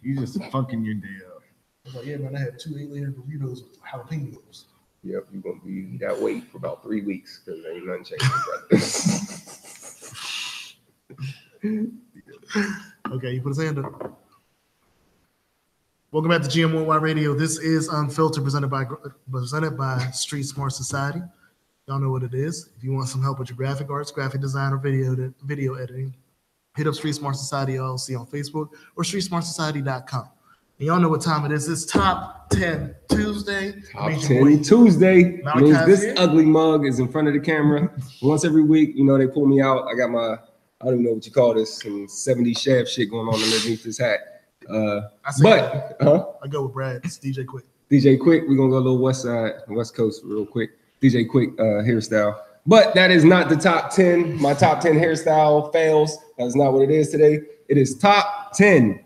You just fucking your day up. I was like, yeah, man, I had 2 8-layer burritos with jalapenos. Yep, you're gonna be that weight for about 3 weeks because ain't nothing changing. Okay, you put his hand up. Welcome back to GM1Y Radio. This is Unfiltered, presented by Street Smart Society. Y'all know what it is. If you want some help with your graphic arts, graphic design, or video editing, hit up Street Smart Society LLC on Facebook or streetsmartsociety.com. And y'all know what time it is. It's Top 10 Tuesday. Top 10 Tuesday means this here. Ugly mug is in front of the camera. Once every week, you know, they pull me out. I got my, I don't even know what you call this, some 70s shaft shit going on underneath this hat. I go with Brad. It's DJ Quick. DJ Quick, we're gonna go a little West Coast real quick. DJ Quick hairstyle. But that is not the top 10. My top 10 hairstyle fails. That's not what it is today. It is top 10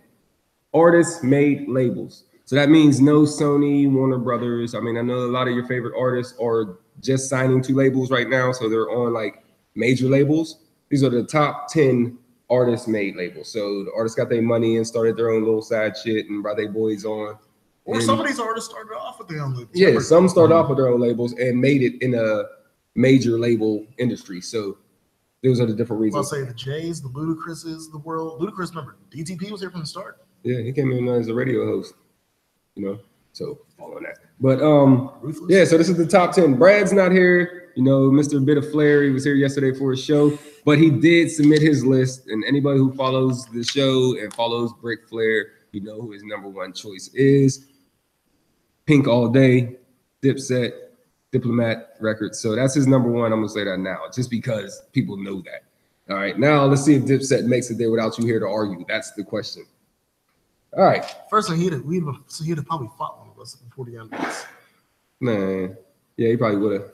artists made labels. So that means no Sony, Warner Brothers. I mean, I know a lot of your favorite artists are just signing to labels right now, so they're on like major labels. These are the top 10 artists made labels. So the artists got their money and started their own little side shit and brought their boys on. Or some of these artists started off with their own labels. Yeah, some started off with their own labels and made it in a major label industry. So those are the different reasons. I'll say the Jays, the Ludacris's, the world. Ludacris, remember, DTP was here from the start. Yeah, he came in as a radio host, you know, so following that. But yeah, so this is the top 10. Brad's not here, you know, Mr. Bit of Flair. He was here yesterday for his show, but he did submit his list. And anybody who follows the show and follows Brick Flair, you know who his number one choice is. Pink All Day, Dipset, Diplomat Records. So that's his number one. I'm gonna say that now, just because people know that. All right, now let's see if Dipset makes it there without you here to argue. That's the question. All right. First thing, he'd have probably fought one of us before the end of this. Man, yeah, he probably would have.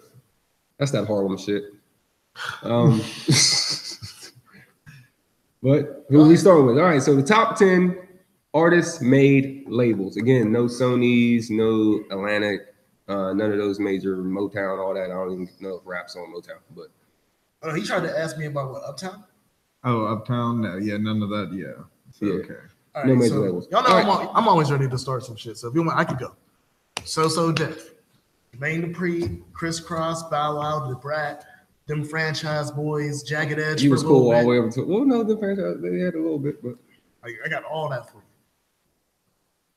That's that Harlem shit. But who are we starting with? All right, so the top 10 artists made labels. Again, no Sonys, no Atlantic, none of those major Motown, all that. I don't even know if rap's on Motown, but he tried to ask me about what, Uptown? Oh, Uptown? No, yeah, none of that. Yeah. So, yeah. Okay. All no right, major so labels. Y'all know I'm always ready to start some shit. So if you want, I could go. So Def, Main Dupree, Criss Cross, Bow Wow, Da Brat, them Franchise Boys, Jagged Edge. You was cool all the way over to. Well, no, the franchise they had a little bit, but I got all that for you.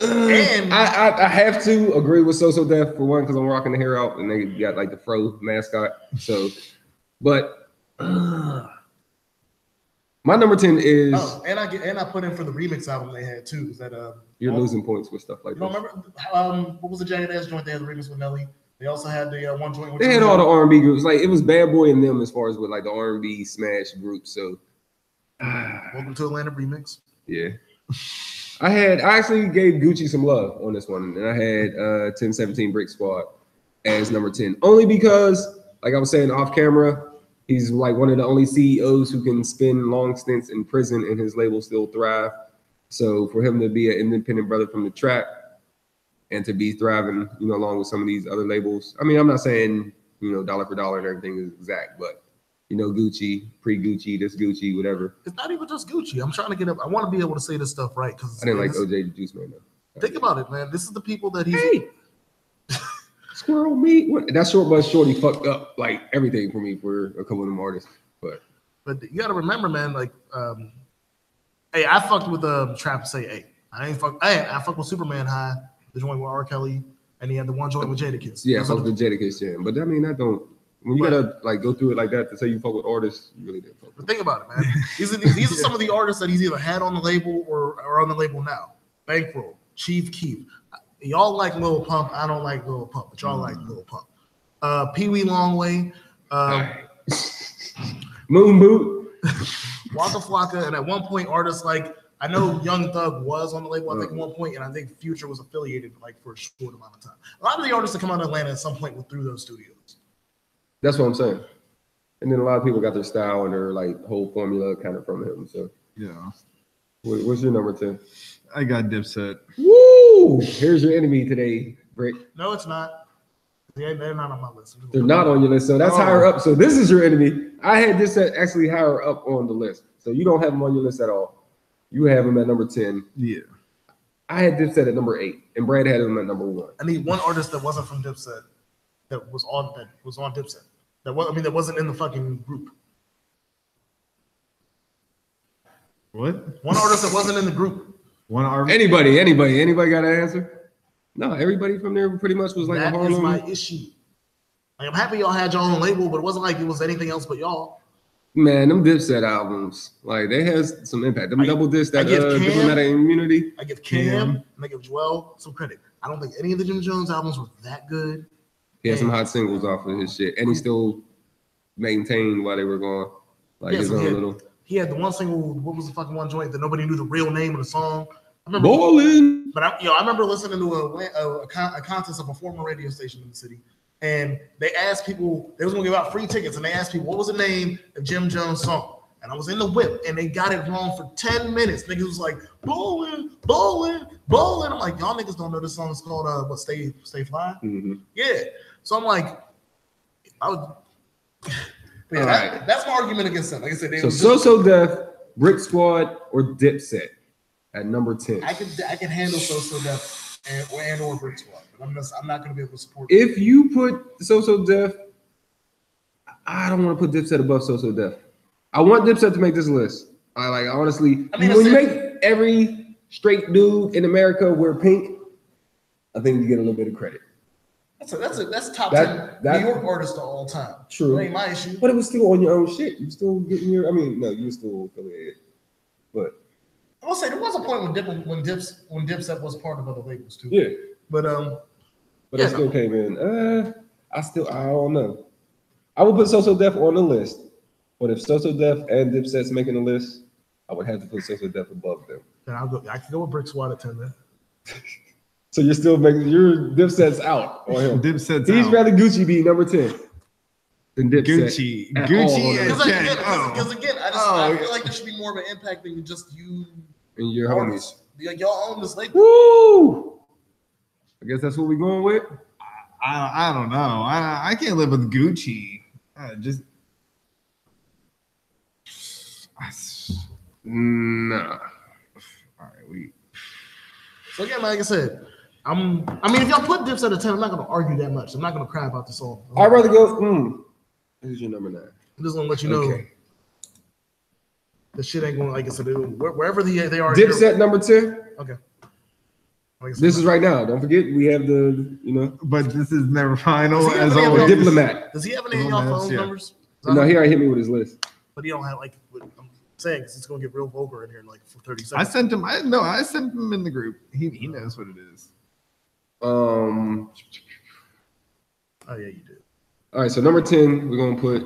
And I have to agree with So Def for one because I'm rocking the hair out and they got like the Fro mascot. So, but my number 10 is. Oh, and I put in for the remix album they had too. Is that you're losing points with stuff like you that. don't remember what was the Jagged Edge joint they had the remix with Nelly? They also had the one joint. They had all the R&B groups. Like it was Bad Boy and them as far as with like the R&B smash groups. So, Welcome to Atlanta remix. Yeah, I actually gave Gucci some love on this one, and I had 1017 Brick Squad as number 10 only because, like I was saying off camera, he's like one of the only CEOs who can spend long stints in prison and his label still thrive. So for him to be an independent brother from the track and to be thriving, you know, along with some of these other labels. I mean, I'm not saying, you know, dollar for dollar and everything is exact, but, you know, Gucci, pre-Gucci, this Gucci, whatever. It's not even just Gucci. I'm trying to get up. I want to be able to say this stuff right. Because I didn't like OJ the Juice Man, though. Think about it, man. This is the people that he's... Hey! Squirrel meat. That Short Bus Shorty fucked up, like, everything for me for a couple of them artists. But you got to remember, man, like, hey, I fucked with Trap Say 8. I fucked with Superman High. The joint with R. Kelly, and he had the one joint with Jadakiss. Yeah, fuck with Jadakiss, yeah. But I mean, that don't. When you gotta like go through it like that to say you fuck with artists, you really didn't fuck. But think about it, man. These are some of the artists that he's either had on the label or are on the label now. Bankroll, Chief Keef. Y'all like Lil Pump. I don't like Lil Pump, but y'all like Lil Pump. Pee Wee Longway. Moon Boot. Waka Flocka, and at one point, artists like. I know Young Thug was on the label, I think, at one point, and I think Future was affiliated like for a short amount of time. A lot of the artists that come out of Atlanta at some point were through those studios. That's what I'm saying. And then a lot of people got their style and their like whole formula kind of from him. So yeah. What's your number 10? I got Dipset. Woo! Here's your enemy today, Brick. No, it's not. They're not on my list. They're not on your list, so that's higher up. So this is your enemy. I had Dipset actually higher up on the list, so you don't have them on your list at all. You have him at number 10. Yeah. I had Dipset at number 8, and Brad had him at number 1. I need one artist that wasn't from Dipset that was on Dipset. That wasn't in the fucking group. What? One artist that wasn't in the group. One arm. Anybody got an answer? No, everybody from there pretty much was like That a is Harlem. my issue. Like, I'm happy y'all had your own label, but it wasn't like it was anything else but y'all. Man, them Dipset albums, like they has some impact. Them double disc, that Diplomatic Immunity. I give Cam and I give Joel some credit. I don't think any of the Jim Jones albums were that good. He had some hot singles off of his shit, and he still maintained while they were going like his own little. He had the one single. What was the fucking one joint that nobody knew the real name of the song? I remember Ballin'. But I remember listening to a contest of a former radio station in the city, and they asked people, they was gonna give out free tickets, and they asked people what was the name of Jim Jones' song. And I was in the whip, and they got it wrong for 10 minutes. Niggas was like, bowling, bowling, bowling. I'm like, y'all niggas don't know this song is called Stay Fly? Mm-hmm. Yeah. So I'm like, that's my argument against them. Like I said, So Def, Brick Squad, or Dipset at number 10. I can handle So Def and or Brick Squad, but I'm not gonna be able to support. If you put So Def, I don't want to put Dipset above So Def. I want Dipset to make this list. Honestly, when you make every straight dude in America wear pink, I think you get a little bit of credit. That's top 10 New York artist of all time. True. That ain't my issue. But it was still on your own shit. You still getting your. You were still affiliated. But I will say there was a point when Dipset was part of other labels too. Yeah. But it still came in. I don't know. I would put So Def on the list, but if So Def and Dipset's making the list, I would have to put So Def above them. Then I can go with Brick Squad at 10 then. So you're still making your Dipset's out on him. Dipset's He's out. rather Gucci be number 10 than Dipset. Gucci at 10. Because again, I feel like there should be more of an impact than just you and your homies. Like y'all own this label. Woo! I guess that's what we're going with. I don't know. I can't live with Gucci. Nah. All right, So again, like I said, if y'all put Dipset at 10, I'm not gonna argue that much. I'm not gonna cry about the song. I'd rather go. This is your number 9. I'm just gonna let you know the shit ain't going. Like I said, wherever they are. Dipset number 10. Okay. Like This is right now. Don't forget we have the But this is never final Does he as have any always. Diplomat. Does he have any of y'all phone numbers? No, he already hit me with his list. But he don't have like. I'm saying because it's gonna get real vulgar in here in like 30 I seconds. sent him. I sent him in the group. He knows what it is. Oh yeah, you did. All right, so number 10, we're gonna put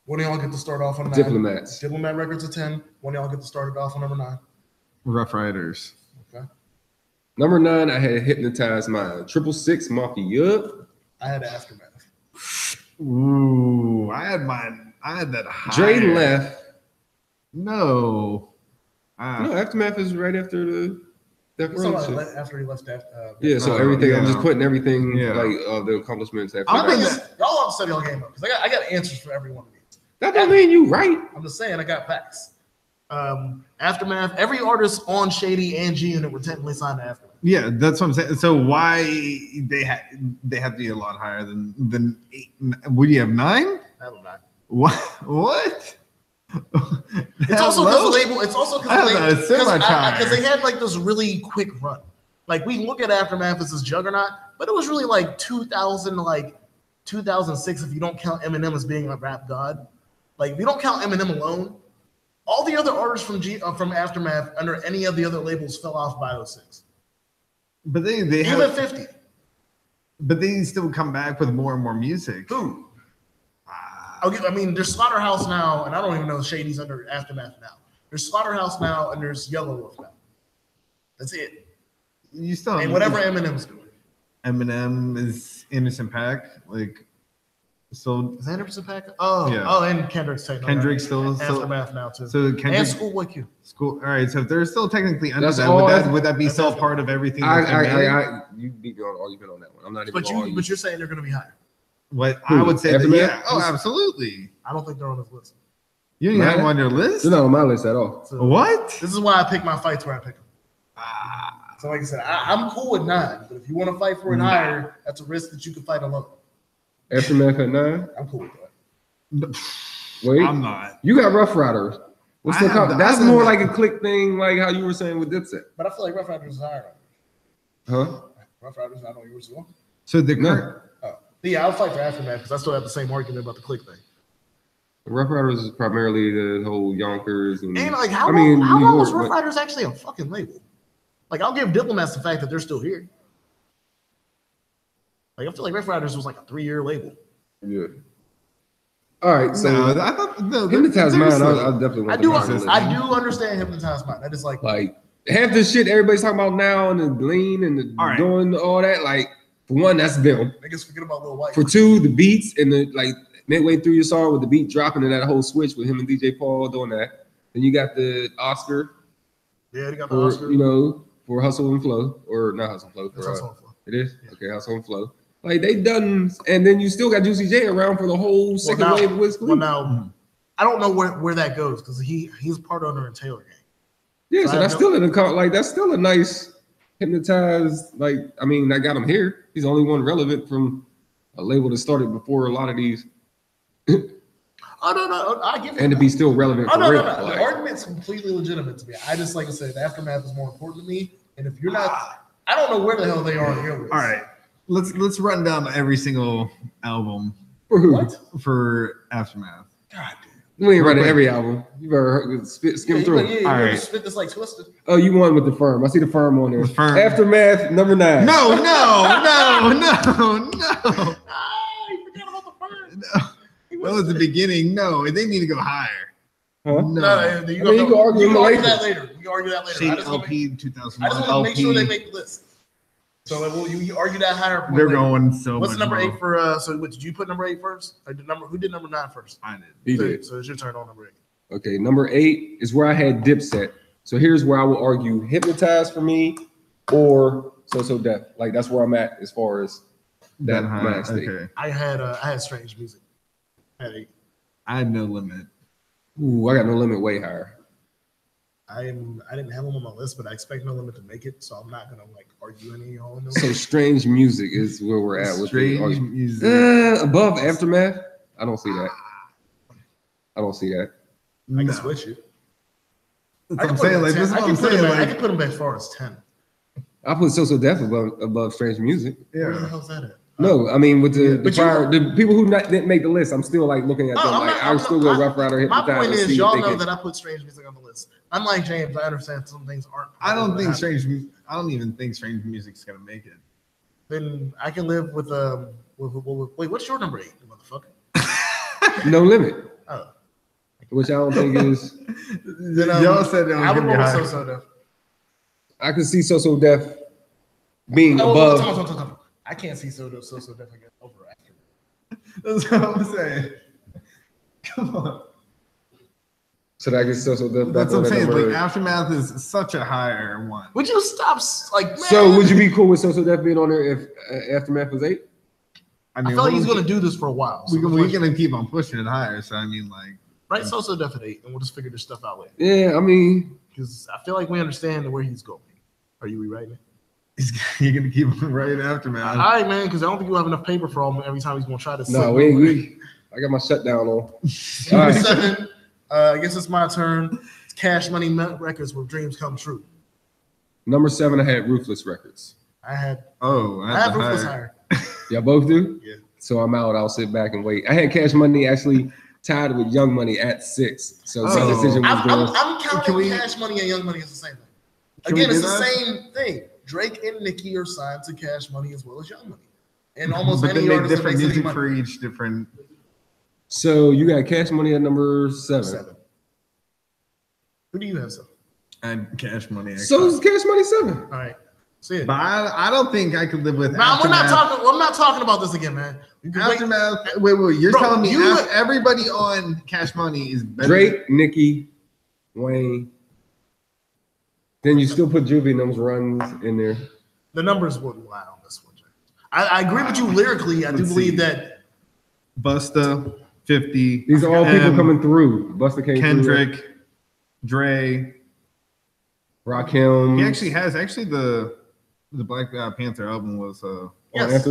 One of y'all get to start off on 9. Diplomats. Diplomat Records at 10. One of y'all get to start it off on number 9. Rough Riders. Okay. Number 9, I had Hypnotized Mind. 666 Mafia. I had Aftermath. Ooh, I had that high. Dre left. No. No, Aftermath is right after the Death It's Row not shit. like after he left. Yeah, so everything. I'm yeah. just putting everything Yeah. the accomplishments after. My thing that. is, y'all have to set y'all game up because I got answers for every one of these. That don't mean you right. I'm just saying I got facts. Aftermath. Every artist on Shady and G Unit were technically signed to Aftermath. Yeah, that's what I'm saying. So why they have to be a lot higher than 8? Would you have 9? I don't know. What? It's also because the label. It's also because they had like this really quick run. Like we look at Aftermath as this juggernaut, but it was really like 2000 to like 2006 if you don't count Eminem as being a rap god. Like if you don't count Eminem alone, all the other artists from Aftermath under any of the other labels fell off by 06. But they Even have 50. But they still come back with more and more music. Who? I mean, there's Slaughterhouse now, and I don't even know if Shady's under Aftermath now. There's Slaughterhouse now, and there's Yellow Wolf now. That's it. You still And whatever Eminem's doing. Eminem is Innocent Pack, like so. Is that Anderson Paak? Oh, Yeah. oh, and Kendrick's taking Kendrick's still Aftermath now too. So And Kendrick Schoolboy Q. All right, so if they're still technically under That's that, all would that be that's still all. part of everything? that they made? You beat me on all you've been on that one. I'm not even. But you're saying they're going to be higher. What Who? I would say, that, Aftermath? yeah, oh, absolutely. I don't think they're on this list. You didn't have them on your list. They're not on my list at all. So What? This is why I pick my fights where I pick them. So like I said, I'm cool with 9, but if you want to fight for it higher, that's a risk that you can fight alone. Aftermath at 9. I'm cool with that. Wait, I'm not. you got Rough Riders. What's I the have comp? the- That's I have more the- like a click thing, like how you were saying with Dipset. But I feel like Rough Riders is higher. Huh? Rough Riders not on yours as well. So the No. current. Oh. Yeah, I'll fight for Aftermath because I still have the same argument about the click thing. Rough Riders is primarily the whole Yonkers and like, how New long was York, Rough but- Riders actually a fucking label? Like, I'll give Diplomats the fact that they're still here. Like, I feel like Rough Riders was like a 3-year label. Yeah. All right, so No, I thought no, Hypnotize they're Mind, still- I definitely want I do, them on the list. I do understand Hypnotized Mind. That is like half the shit everybody's talking about now and the lean and the All right. doing all that. Like, for one, that's them. niggas forget about Lil White. For two, the beats and the like midway through your song with the beat dropping and that whole switch with him and DJ Paul doing that. Then you got the Oscar, Yeah, they got the for, Oscar. you know, for Hustle and Flow, or not Hustle and Flow. That's For, also on flow. it is Yeah. okay, Hustle and Flow. Like they done, and then you still got Juicy J around for the whole second now- wave of Wiz Well, Khalifa. now, I don't know where that goes because he's part owner in Taylor Gang. Yeah, So so I that's know- still in the like that's still a nice hypnotized. Like, I mean, that got him here. He's the only one relevant from a label that started before a lot of these, Oh no, I give you and to be still relevant Oh for no, real. no, no. Like, The argument's completely legitimate to me. I just, like I said, the Aftermath is more important to me. And if you're not, I don't know where the hell they are on your list. All right, let's run down every single album for who? What? for Aftermath. God We ain't running Real quick. every album. You better skim through. Yeah, it. you All better right. spit this like Twisted. Oh, you won with the Firm. I see the Firm on there. The Firm. Aftermath number 9. No, no, no, no, no. Ah, you forgot about the first. That was the beginning. No, they need to go higher. Huh? No, You I mean, you can argue can them argue later. that later. You can argue that later. I Shady just want to LP make 2001 make sure they LP. make the list. So like, well, you argue that higher point They're later. going so What's much number lower. 8 for? So what, did you put number 8 first? Or who did number 9 first? I did. He So, did. so it's your turn on number 8. Okay, number 8 is where I had Dipset. So here's where I will argue Hypnotized for me or So Def. Like that's where I'm at as far as that high. mind state. Okay. I had Strange Music. I had 8. I had no limit. Ooh, I got No Limit way higher. I didn't have them on my list, but I expect No Limit to make it, so I'm not gonna like argue any on them. So Strange Music is where we're at with the Strange argument. music. Above Aftermath? I don't see that. I don't see that. I can No. switch it. That's what I'm saying. Like, this is what I'm saying. I Like, can put them as far as 10. I put So Def above Strange Music. Where the yeah. hell's that at? No, I mean with the But you- prior, the people who didn't make the list, I'm still like looking at them. I'm like not- I would still go Rough Rider, My Hypnotize. point and is, see y'all if they know can- that I put Strange Music on the list. Unlike James, I understand some things aren't. I don't think strange. I don't even think strange music's gonna make it. Then I can live with wait, what's your number 8, you motherfucker? No Limit, Oh, which I don't think is. then, Y'all said it was I would gonna be go high. with So Def. I could see So Def being Oh, above. time. I can't see So Def again over after. That's what I'm saying. Come on. So that I get So Def. That's what I'm saying. number Like eight. Aftermath is such a higher one. Would you stop? Like, man, So would you be cool with So Def being on there if Aftermath was 8? I I mean, feel like we're he's gonna do this for a while. So we're gonna keep on pushing it higher. So I mean, like, right, So Def at 8, and we'll just figure this stuff out later. Yeah, I mean, Because I feel like we understand where he's going. Are you rewriting it? you're gonna keep on right Aftermath. All right, man. Because I don't think you have enough paper for him every time he's gonna try to. no, I got my shutdown on. All Number right. 7. I guess it's my turn. It's Cash Money Records where dreams come true. Number 7, I had Ruthless Records. I had Oh, I had Ruthless higher. Y'all both do? Yeah. So I'm out. I'll sit back and wait. I had Cash Money actually tied with Young Money at 6. So my Oh. decision was going. I'm counting Can we- Cash Money and Young Money as the same thing. Can we Again, it's do the that? same thing. Drake and Nicki are signed to Cash Money as well as Young Money, and almost but they any make artist that different makes any music money. for each different. So you got Cash Money at number 7. 7. Who do you have? 7? And Cash Money. So is Cash Money 7. All right. See it. but I don't think I could live with. Nah, we're not Aftermath. talking. I'm not talking about this again, man. You can wait. Aftermath. Wait. You're Bro, telling me you- everybody on Cash Money is better? Drake, Nicki, Wayne. Then you still put Juvie and those runs in there. The numbers wouldn't lie on this one, James. I agree with you lyrically. I do Let's believe see. that Busta, 50. These are all people Em, coming through. Busta came through. Kendrick, Dre, Rakim. He actually has the Black Panther album was on Yes.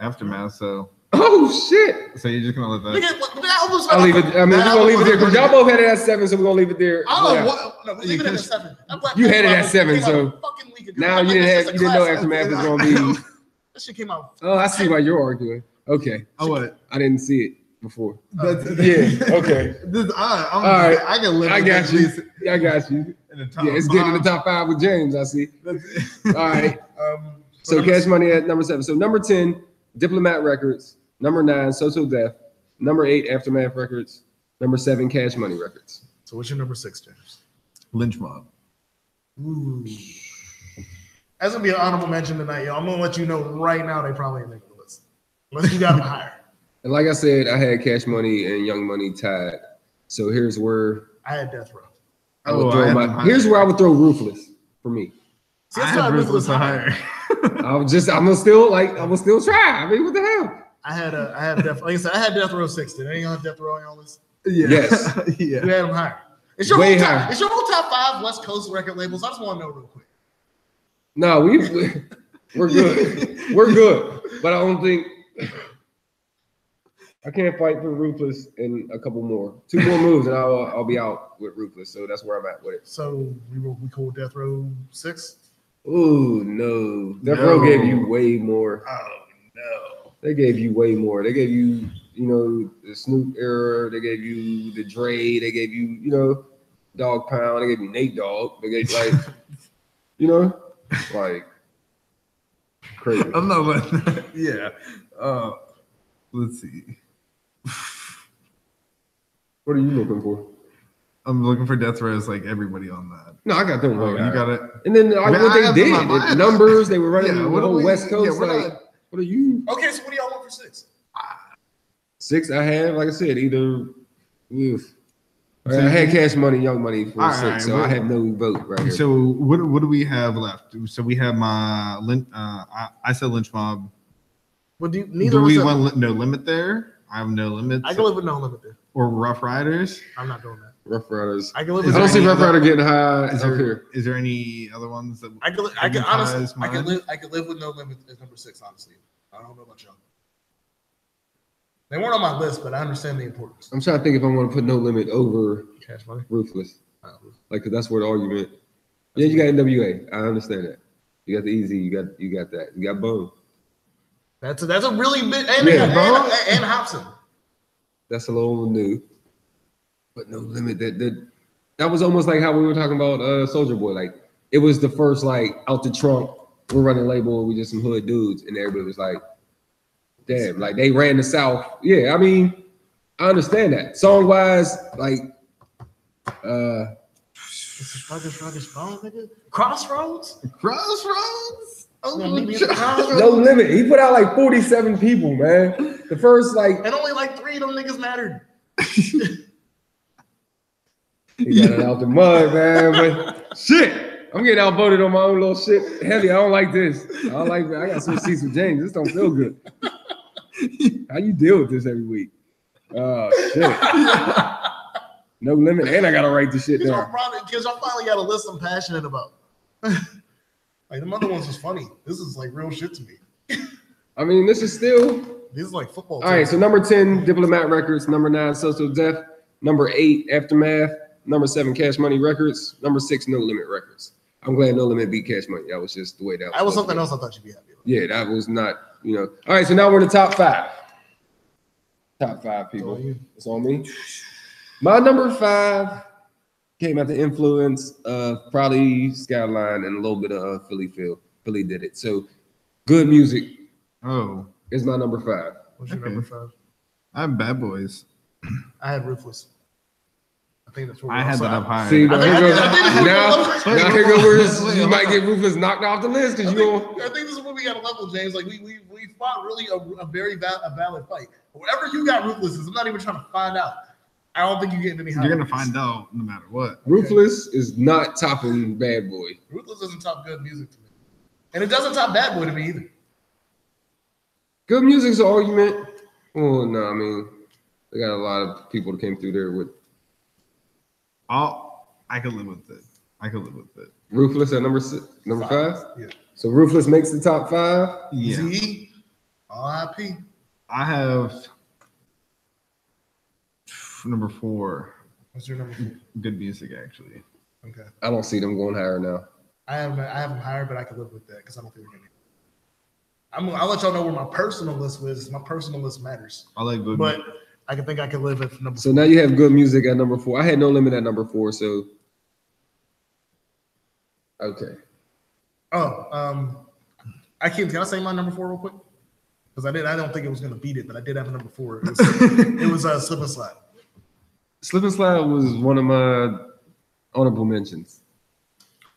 Aftermath. So Oh shit! you're just gonna let that. Nigga, that album's I'll leave it. I mean, we're gonna leave it there because y'all both had it at 7, so we're gonna leave it there. I don't Yeah. know what. No, leave it at 7. That Black You had Panther it at album 7, came out so a fucking week ago. Now I'm you like, didn't that's have just you a didn't know classic. Aftermath was gonna be. That shit came out. Oh, I see why you're arguing. Okay, Oh what? I didn't see it before. That's, Yeah. Okay. All right. I can live. I with got at you. least I got you. in the top Yeah, it's getting in the five. top 5 with James. I see. All right. So number Cash Money at number 7. So number 10, Diplomat Records. Number 9, So Def. Number 8, Aftermath Records. Number 7, Cash Money Records. So what's your number 6, James? Lynch Mob. Ooh. That's gonna be an honorable mention tonight, yo. I'm gonna let you know right now they probably ain't making the list. Unless you got them higher. And like I said, I had Cash Money and Young Money tied. So here's where I had Death Row. I would I throw had my. them higher. Here's where I would throw Ruthless for me. See, I that's why had Ruthless Ruthless higher. higher. I'm gonna still try. I mean, what the hell? I had Death. Like I said, I had Death Row 6. Did anyone have Death Row on your list? Yeah. Yes. You Yeah. had them higher. It's your Way whole top, higher. It's your whole top 5 West Coast record labels. I just want to know real quick. No, we're good. We're good. But I don't think I can't fight for Ruthless in a couple more. 2 more moves and I'll be out with Ruthless. So that's where I'm at with it. So we call Death Row 6. Ooh, no. Death No. Row gave you way more. Oh no. They gave you way more. They gave you, the Snoop era. They gave you the Dre. They gave you, Dog Pound. They gave you Nate Dogg. They gave like crazy. I'm not letting that. Yeah. Let's see. What are you looking for? I'm looking for Death Row as like everybody on that. No, I got them. Oh, right. you got it. And then like, Man, what I they have did, them on my- the numbers, they were running Yeah, the what do whole we- West Coast. yeah, we're like, not- what are you? Okay, so what do y'all want for 6? 6, I have, like I said, either. I had Cash Money, Young Money for All 6, right, so I have no vote right here. So what do we have left? So we have my I said Lynch Mob. Well, neither Do of we us. want No Limit there? I have No Limit. I can live with No Limit there. Or Rough Riders. I'm not doing that. Rough Riders. I can live I with. don't there see any Rough other- Rider getting high Is up there, here. is there any other ones that I can Ties honestly. I mine? can live with No Limit as number 6. Honestly, I don't know about y'all. They weren't on my list, but I understand the importance. I'm trying to think if I want to put No Limit over Cash Money. Ruthless. Like, 'cause that's where the argument. Yeah, you got NWA. I understand that. You got the Easy. You got that. You got Bone. That's a really big. Yeah, And Hobson. That's a little new. But No Limit. That was almost like how we were talking about Soldier Boy. Like, it was the first like out the trunk. We're running a label. We just some hood dudes, and everybody was like, "Damn!" Like they ran the South. Yeah, I mean, I understand that. Song wise, like, Crossroads. Crossroads? Oh, Yeah, maybe it's Crossroads. No Limit. He put out like 47 people, man. The first like And only like 3 of them niggas mattered. he got it out the mud, man. But shit, I'm getting outvoted on my own little shit. Heavy, I don't like this. I don't like. I got some seats with James. This don't feel good. How you deal with this every week? Oh shit. No Limit, and I gotta write the shit down. Because I finally got a list I'm passionate about. Like the other ones was funny. This is like real shit to me. I mean, this is still This is like football. all right. So number 10, Diplomat Records. Number 9, So Def. Number 8, Aftermath. Number 7, Cash Money Records. Number 6, No Limit Records. I'm glad No Limit beat Cash Money. That was just the way that was. That was supposed to something be. else I thought you'd be happy with. Yeah, that was not, All right, so now we're in the top 5. Top 5 people. It's on you. It's on me. My number 5 came at the influence of probably Skyline and a little bit of Philly feel. Philly did it. So Good Music Oh, is my number 5. What's your Okay. number 5? I have Bad Boys. I had Ruthless. I think that's what I had that up high. See, now I think- here goes, I think- now here goes where Wait, you wait, might get Rufus knocked off the list because you going. I think this is what we got to level, James. Like we fought really a very valid fight. Whatever you got, Ruthless is. I'm not even trying to find out. I don't think you get any higher. You're gonna find out no matter what. Ruthless is not topping Bad Boy. Ruthless doesn't top good music to me, and it doesn't top Bad Boy to me either. Good Music's an argument. Oh no, I mean they got a lot of people that came through there with. I could live with it. I could live with it. Ruthless at number five. Yeah. So Ruthless makes the top 5. Yeah. Z, R.I.P. I have number 4. What's your number 4? Good music, actually. Okay. I don't see them going higher now. I have them higher, but I can live with that because I don't think we're gonna. I'll let y'all know where my personal list was. My personal list matters, I like good but music. I can think I can live at number. So now you have good music at number 4. I had No Limit at number 4. So okay. Can I say my number 4 real quick? Because I don't think it was gonna beat it, but I did have a number 4. It was Slip and Slide. Slip and Slide was one of my honorable mentions.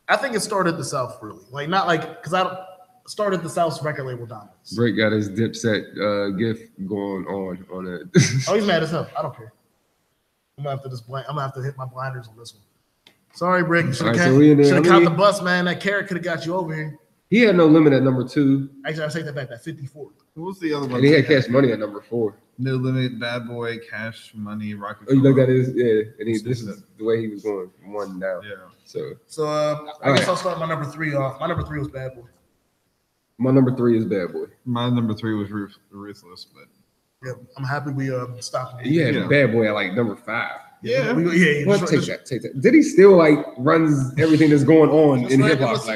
I think it started the South really, because I started the South's record label dominance. Drake got his Dipset gift going on it. Oh, he's mad as hell. I don't care. I'm gonna have to hit my blinders on this one. Sorry, Brick. You should have caught the bus, man. That carrot could have got you over here. He had No Limit at number 2. Actually, I take that back. That 54. What was the other one? And he had Cash Money at number 4. No Limit, Bad Boy, Cash Money, Rocket. Oh, you know that is, yeah. And this is the way he was going from 1 down. Yeah. So I guess I'll start my number 3 off. My number 3 was Bad Boy. My number 3 is Bad Boy. My number 3 was Ruthless, but Yeah, I'm happy we stopped. You had Bad Boy at like number 5. yeah. What? Take that. Did he still like runs everything that's going on in hip hop?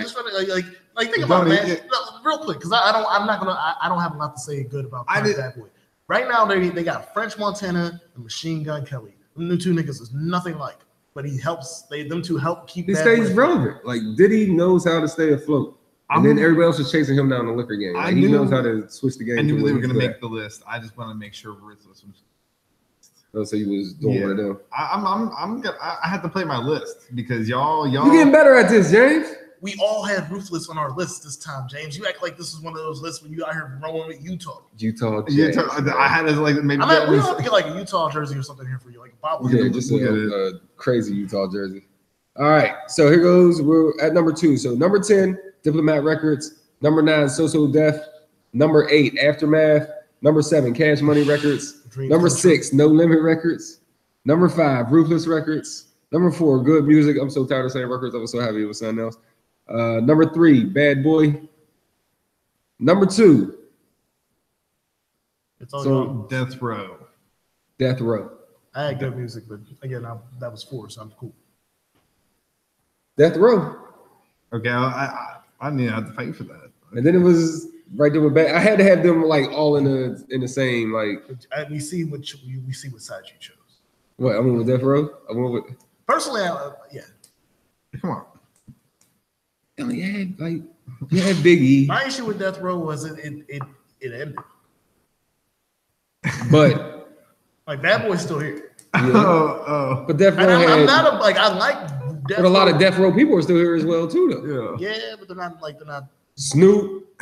Like think about it, man. Real quick, because I don't have a lot to say good about Bad Boy. Right now they got French Montana and Machine Gun Kelly. Them 2 niggas is nothing like, but them two help keep. He stays relevant. Like Diddy knows how to stay afloat, and then everybody else is chasing him down the liquor game. Like, he knows how to switch the game. I knew they were going to make the list. I just want to make sure Ruthless was. Oh, so he was doing one of them. I had to play my list because y'all. You getting better at this, James. We all had Ruthless on our list this time, James. You act like this is one of those lists when you out here rolling with Utah. I had to like maybe. We have to get like a Utah jersey or something here for you, like a bobblehead. Yeah, just a crazy Utah jersey. All right, so here goes. We're at number 2. So number 10, Diplomat Records. Number 9, So Def. Number 8, Aftermath. Number 7, Cash Money Records. Number 6, No Limit Records. Number 5, Ruthless Records. Number 4, Good Music. I'm so tired of saying records. I was so happy it was something else. Number 3, Bad Boy. Number 2, it's all Death Row. Death Row. I had Good Music, but again, that was 4, so I'm cool. Death Row. Okay, I didn't have to fight for that. And then it was right there with Bad. I had to have them like all in the same like. We see what side you chose. What I went with Death Row. I went with. Personally, yeah. Come on. You had Biggie. My issue with Death Row was it ended. But like Bad Boy's still here. Yeah. But Death Row I'm not I like Death But a lot of Death Row people are still here as well too, though. Yeah, but they're not Snoop,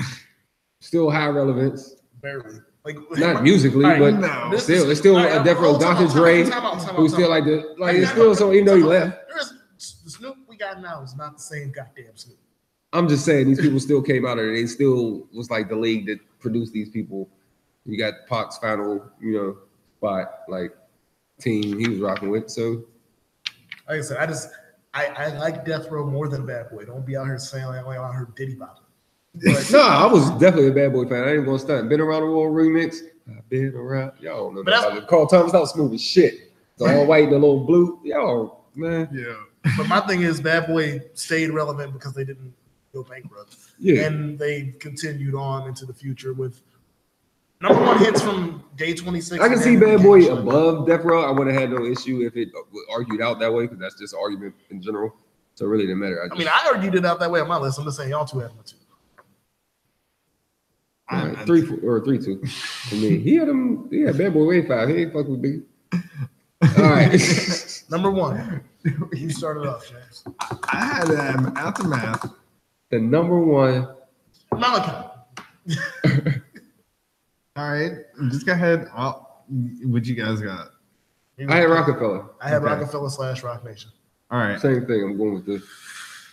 still high relevance. barely. Like Not musically, right, but no. still, it's still a Death Row. Dr. Dre, who's still like the it's still so even though he left. The Snoop we got now is not the same goddamn Snoop. I'm just saying these people still came out of it. They still was like the league that produced these people. You got Pac's final, spot, like team he was rocking with. So like I said, I like Death Row more than Bad Boy. Don't be out here saying like I heard Diddy Bop. No, I was definitely a Bad Boy fan. I ain't gonna stunt. Been Around the World remix. I've been around. Y'all don't know about it. Carl Thomas, that was smooth as shit. The all white and the little blue. Y'all, man. Yeah. But my thing is Bad Boy stayed relevant because they didn't go bankrupt. Yeah. And they continued on into the future with number 1 hits from Day 26. I can see Bad Boy above Death Row. I would have had no issue if it argued out that way because that's just an argument in general. So it really didn't matter. I argued it out that way on my list. I'm just saying y'all two have one too. 3-2 for me. He had Bad Boy way 5. He ain't fuck with Biggie. All right. Number 1. You started off, James. I had Aftermath. The number 1. Malachi. All right, just go ahead. What you guys got? I had Rockefeller. I had Rockefeller / Rock Nation. All right. Same thing. I'm going with the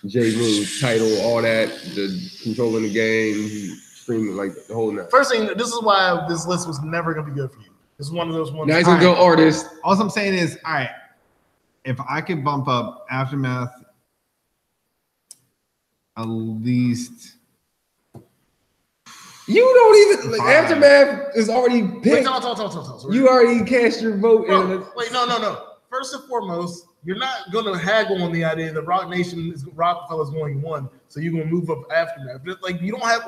J. Rule title, all that, the controlling the game, streaming, like the whole night. First thing, this is why this list was never going to be good for you. This is one of those ones. Now he's going to go artist. All I'm saying is, all right, if I could bump up Aftermath at least. You don't even like, 5. Aftermath is already picked. Wait, talk. You already cast your vote. Bro, wait, no. First and foremost, you're not gonna haggle on the idea that Rockefeller's going 1, so you're gonna move up Aftermath. But, like, you don't have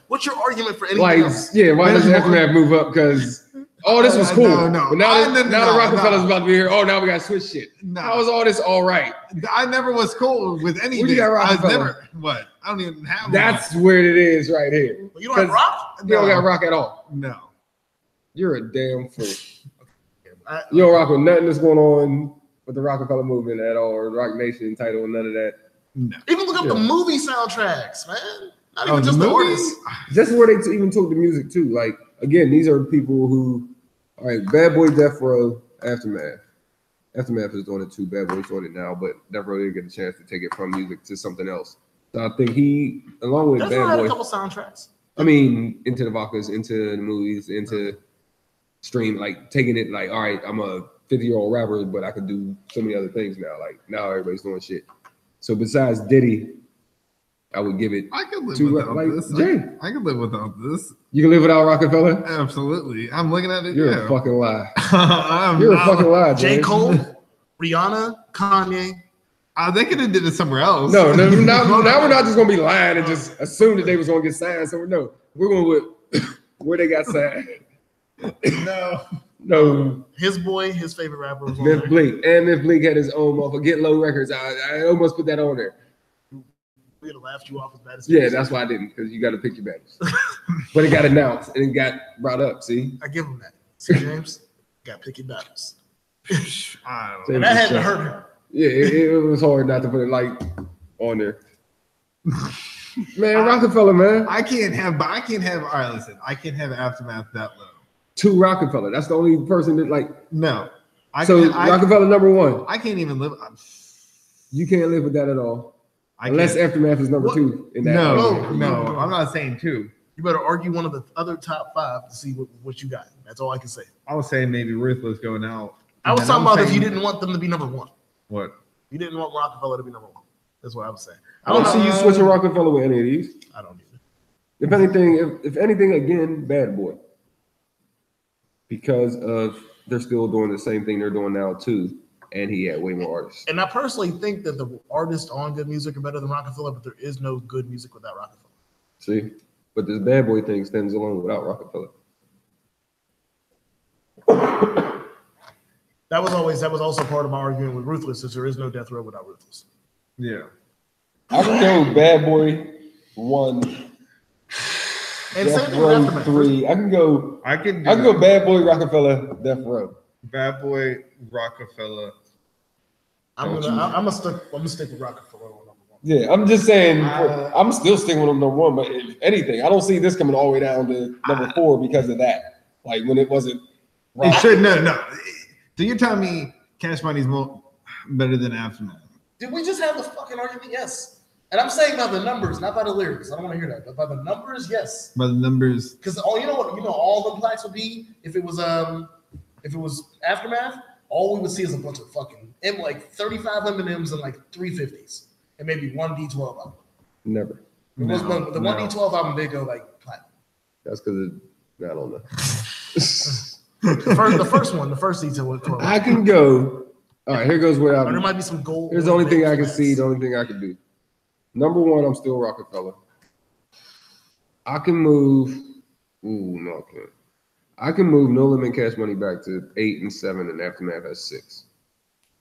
what's your argument for anything like, else? yeah, why does Aftermath move up? Because this was cool. No. But now the No. Rockefeller's about to be here. Oh, now we got to switch shit. No. How is all this all right? I never was cool with anything. What you got, I was Rockefeller? never. What? I don't even have. That's where it is right here. You don't have Rock? You don't got Rock at all. No. You're a damn fool. You don't rock with nothing that's going on with the Rockefeller movement at all, or Rock Nation title, and none of that. No. Even look up the movie soundtracks, man. Not even the just the movie? artists. That's where they even took the music too. Like, again, these are people who, all right, Bad Boy, Death Row, Aftermath. Aftermath is doing it too. Bad Boy's doing it now, but Death Row didn't get a chance to take it from music to something else. So I think he, along with That's Bad had a Boy, couple soundtracks. I mean, into the vodkas, into the movies, into stream, like taking it like, all right, I'm a 50-year-old rapper, but I could do so many other things now. Like now everybody's doing shit. So besides Diddy, I would give it I could live to without like this. Jay. I could live without this. You can live without Rockefeller? Absolutely. I'm looking at it. You're a fucking lie. I'm You're a not- fucking lie, J. Jay. Cole, Rihanna, Kanye. They could have did it somewhere else. No, now we're not just gonna be lying and just assume that they was gonna get signed. So we're going with where they got signed. No. His boy, his favorite rapper was on Myth there. Bleak. And Myth Bleak had his own motherfucker. Get Low Records. I almost put that on there. We'd have laughed you off as bad as Yeah, that's why I didn't, because you got to pick your battles. But it got announced and it got brought up. See, I give him that. See, James, got picky battles. I don't know. And that had to hurt him. yeah, it was hard not to put it like on there. Man, Rockefeller, man. I can't have. All right, listen. I can't have Aftermath that low. To Rockefeller. That's the only person that like. No. Rockefeller number 1. I can't even live. You can't live with that at all. I Unless can't. Aftermath is number 2 in that. No. I'm not saying 2. You better argue one of the other top 5 to see what you got. That's all I can say. I was saying maybe Ruthless going out. I was And talking I'm about if you saying- didn't want them to be number 1. What? You didn't want Rockefeller to be number 1. That's what I was saying. I don't see you switching Rockefeller with any of these. I don't either. If anything, if anything, again, Bad Boy. Because of they're still doing the same thing they're doing now too, and he had way more artists. And I personally think that the artists on Good Music are better than Rockefeller, but there is no good music without Rockefeller. See, but this Bad Boy thing stands alone without Rockefeller. That was also part of my argument with Ruthless, is there is no Death Row without Ruthless. Yeah. I can go Bad Boy 1, And same Death thing with Row Aftermath. 3. I can go Bad Boy, Rockefeller, Death Row. Bad Boy, Rockefeller. I'm gonna stick with Rockefeller on number 1. Yeah, I'm just saying. I'm still sticking with him number 1, but if anything, I don't see this coming all the way down to number 4 because of that. Like when it wasn't. It should no. So you're telling me Cash Money's more better than Aftermath? Did we just have the fucking argument? Yes. And I'm saying by the numbers, not by the lyrics. I don't want to hear that. But by the numbers, yes. By the numbers. Because all all the plaques would be if it was Aftermath. All we would see is a bunch of fucking like 35 M&Ms and like 350s and maybe one D12 album. Never. The one D12 album did go like platinum. That's because I don't know. The first D12. I can go. All right, here goes what Or there I'm. might be some gold. Here's the only thing I can see. The only thing I can do. Number 1, I'm still Rockefeller. I can move. Ooh, no, I can't. I can move No Limit Cash Money back to 8 and 7, and Aftermath has 6.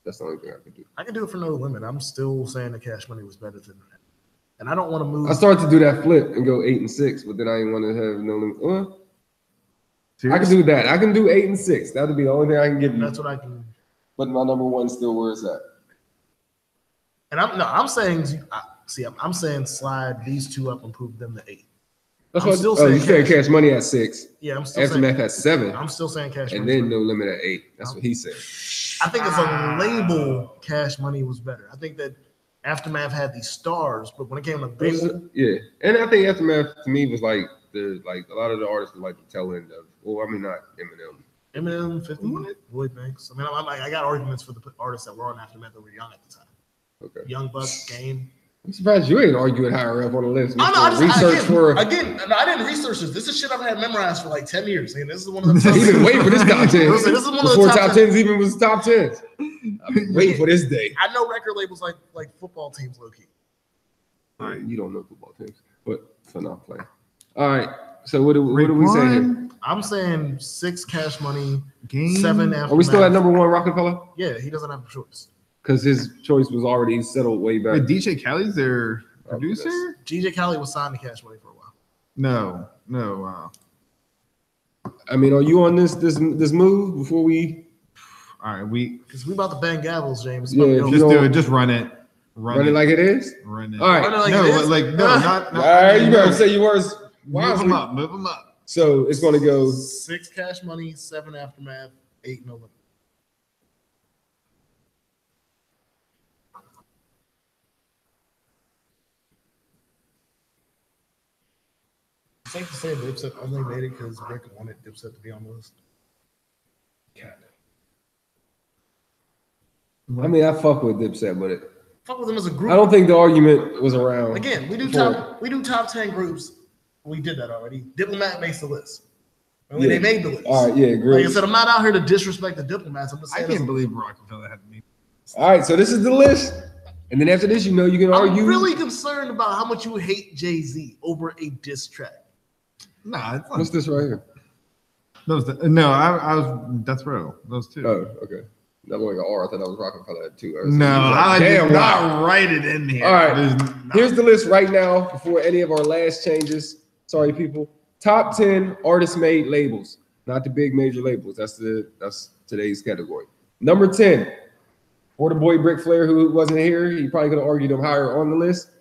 That's the only thing I can do. I can do it for No Limit. I'm still saying the Cash Money was better than that. And I don't want to move. I started to do that flip and go 8 and 6, but then I didn't want to have No Limit. I can do that. I can do 8 and 6. That would be the only thing I can give you. That's what I can. But my number 1 still where it's at. And I'm saying slide these 2 up and prove them to 8. That's I'm what. still Oh, saying you said Cash. Cash Money at 6. Yeah, I'm still Aftermath saying. has 7, I'm still saying Cash and Money. then No Limit at 8. That's what he said. I think as a label, Cash Money was better. I think that Aftermath had these stars, but when it came to label, Yeah, and I think Aftermath to me was like a lot of the artists were like the tail end of. Well, I mean not Eminem. Eminem, 50, Lloyd Banks. I mean, I got arguments for the artists that were on Aftermath that were young at the time. Okay. Young Buck, Game. I'm surprised you ain't arguing higher up on the list. I know. I Again, I didn't research this. This is shit I've had memorized for like 10 years. And this is one of the top He's been waiting for this top 10. Listen, this is one Before of the top 10s even was top 10s. I've been waiting for this day. I know record labels like football teams, low key. All right, you don't know football teams, but for not playing. All right, so what do we say here? I'm saying 6 Cash Money, Game. 7 Aftermath. Are we still at number 1, Rockefeller? Yeah, he doesn't have a choice. Because his choice was already settled way back. Wait, DJ Khaled's their producer? DJ Khaled was signed to Cash Money for a while. No. I mean, are you on this move before we? All right, because we about to bang gavels, James. Yeah, just do it. Just run it. Run it like it is. Run it. All right. Not. All right, you better say your words. Move them up. Move them up. So it's going to go 6 Cash Money, 7 Aftermath, 8 No Limit. Safe to say Dipset only made it because Rick wanted Dipset to be on the list. I mean, I fuck with Dipset, but fuck with them as a group. I don't think the argument was around. Again, we do top 10 groups. We did that already. Diplomat makes the list. They made the list. All right, yeah, great. Like I said, I'm not out here to disrespect the Diplomats. I'm just saying. I can't believe Rockefeller had me. All right, so this is the list. And then after this, you can argue. I'm really concerned about how much you hate Jay-Z over a diss track. Nah, it's not. What's this right here? I was Death Row. Those two. Oh, okay. That was like an R. I thought that was Rockefeller too. No, I did not write it in here. All right, here's the list right now before any of our last changes. Sorry, people. Top 10 artist-made labels, not the big major labels. That's today's category. Number 10, for the boy Brick Flair, who wasn't here. He probably could have argued him higher on the list.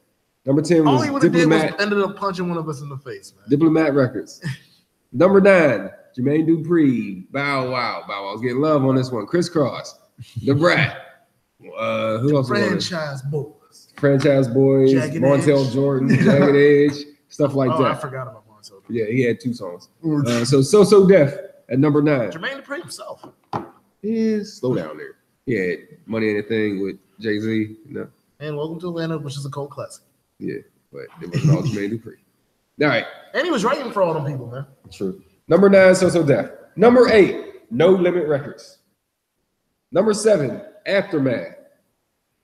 Number 10 was all he would have did Diplomat. was ended up punching one of us in the face, man. Diplomat Records. Number 9, Jermaine Dupri. Bow Wow. Bow Wow's getting love on this one. Criss Cross. The Brat. Who else? Franchise Boys. Franchise Boys. Jagged Montel Edge. Jordan. Jagged Edge. Stuff like that. I forgot about Montel. Yeah, he had 2 songs. So Def at number 9. Jermaine Dupri himself. Slow down there. He had Money Ain't a Thing with Jay-Z. And Welcome to Atlanta, which is a cult classic. Yeah, but it wasn't all Jermaine Dupri. All right. And he was writing for all them people, man. True. Number 9, So Def. Number 8, No Limit Records. Number 7, Aftermath.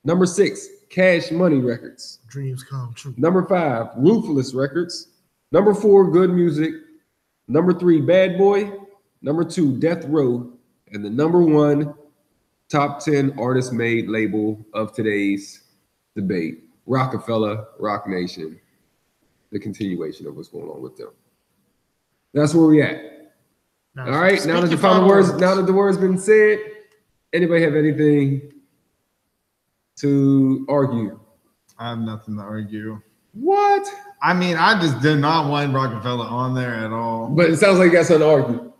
Number 6, Cash Money Records. Dreams come true. Number 5, Ruthless Records. Number 4, Good Music. Number 3, Bad Boy. Number 2, Death Row. And the number 1 top 10 artist-made label of today's debate, Rockefeller, Roc Nation, the continuation of what's going on with them. That's where we at. All right, now that the words been said, anybody have anything to argue? I have nothing to argue. What? I mean, I just did not want Rockefeller on there at all. But it sounds like you got something to argue.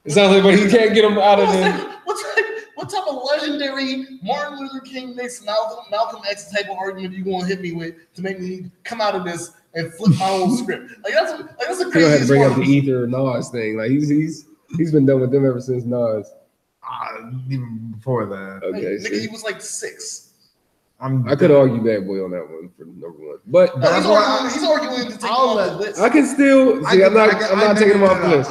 It sounds like, but he can't get him out of there. What type of legendary Martin Luther King next Malcolm X type of argument you gonna hit me with to make me come out of this and flip my whole script? That's a crazy. You have to bring up the Ether Nas thing. Like he's been done with them ever since Nas. Even before that. Okay, nigga, he was like 6. I could argue Bad Boy on that one for number 1, but he's arguing to take him off the list. I can still see. I'm not taking him off the list.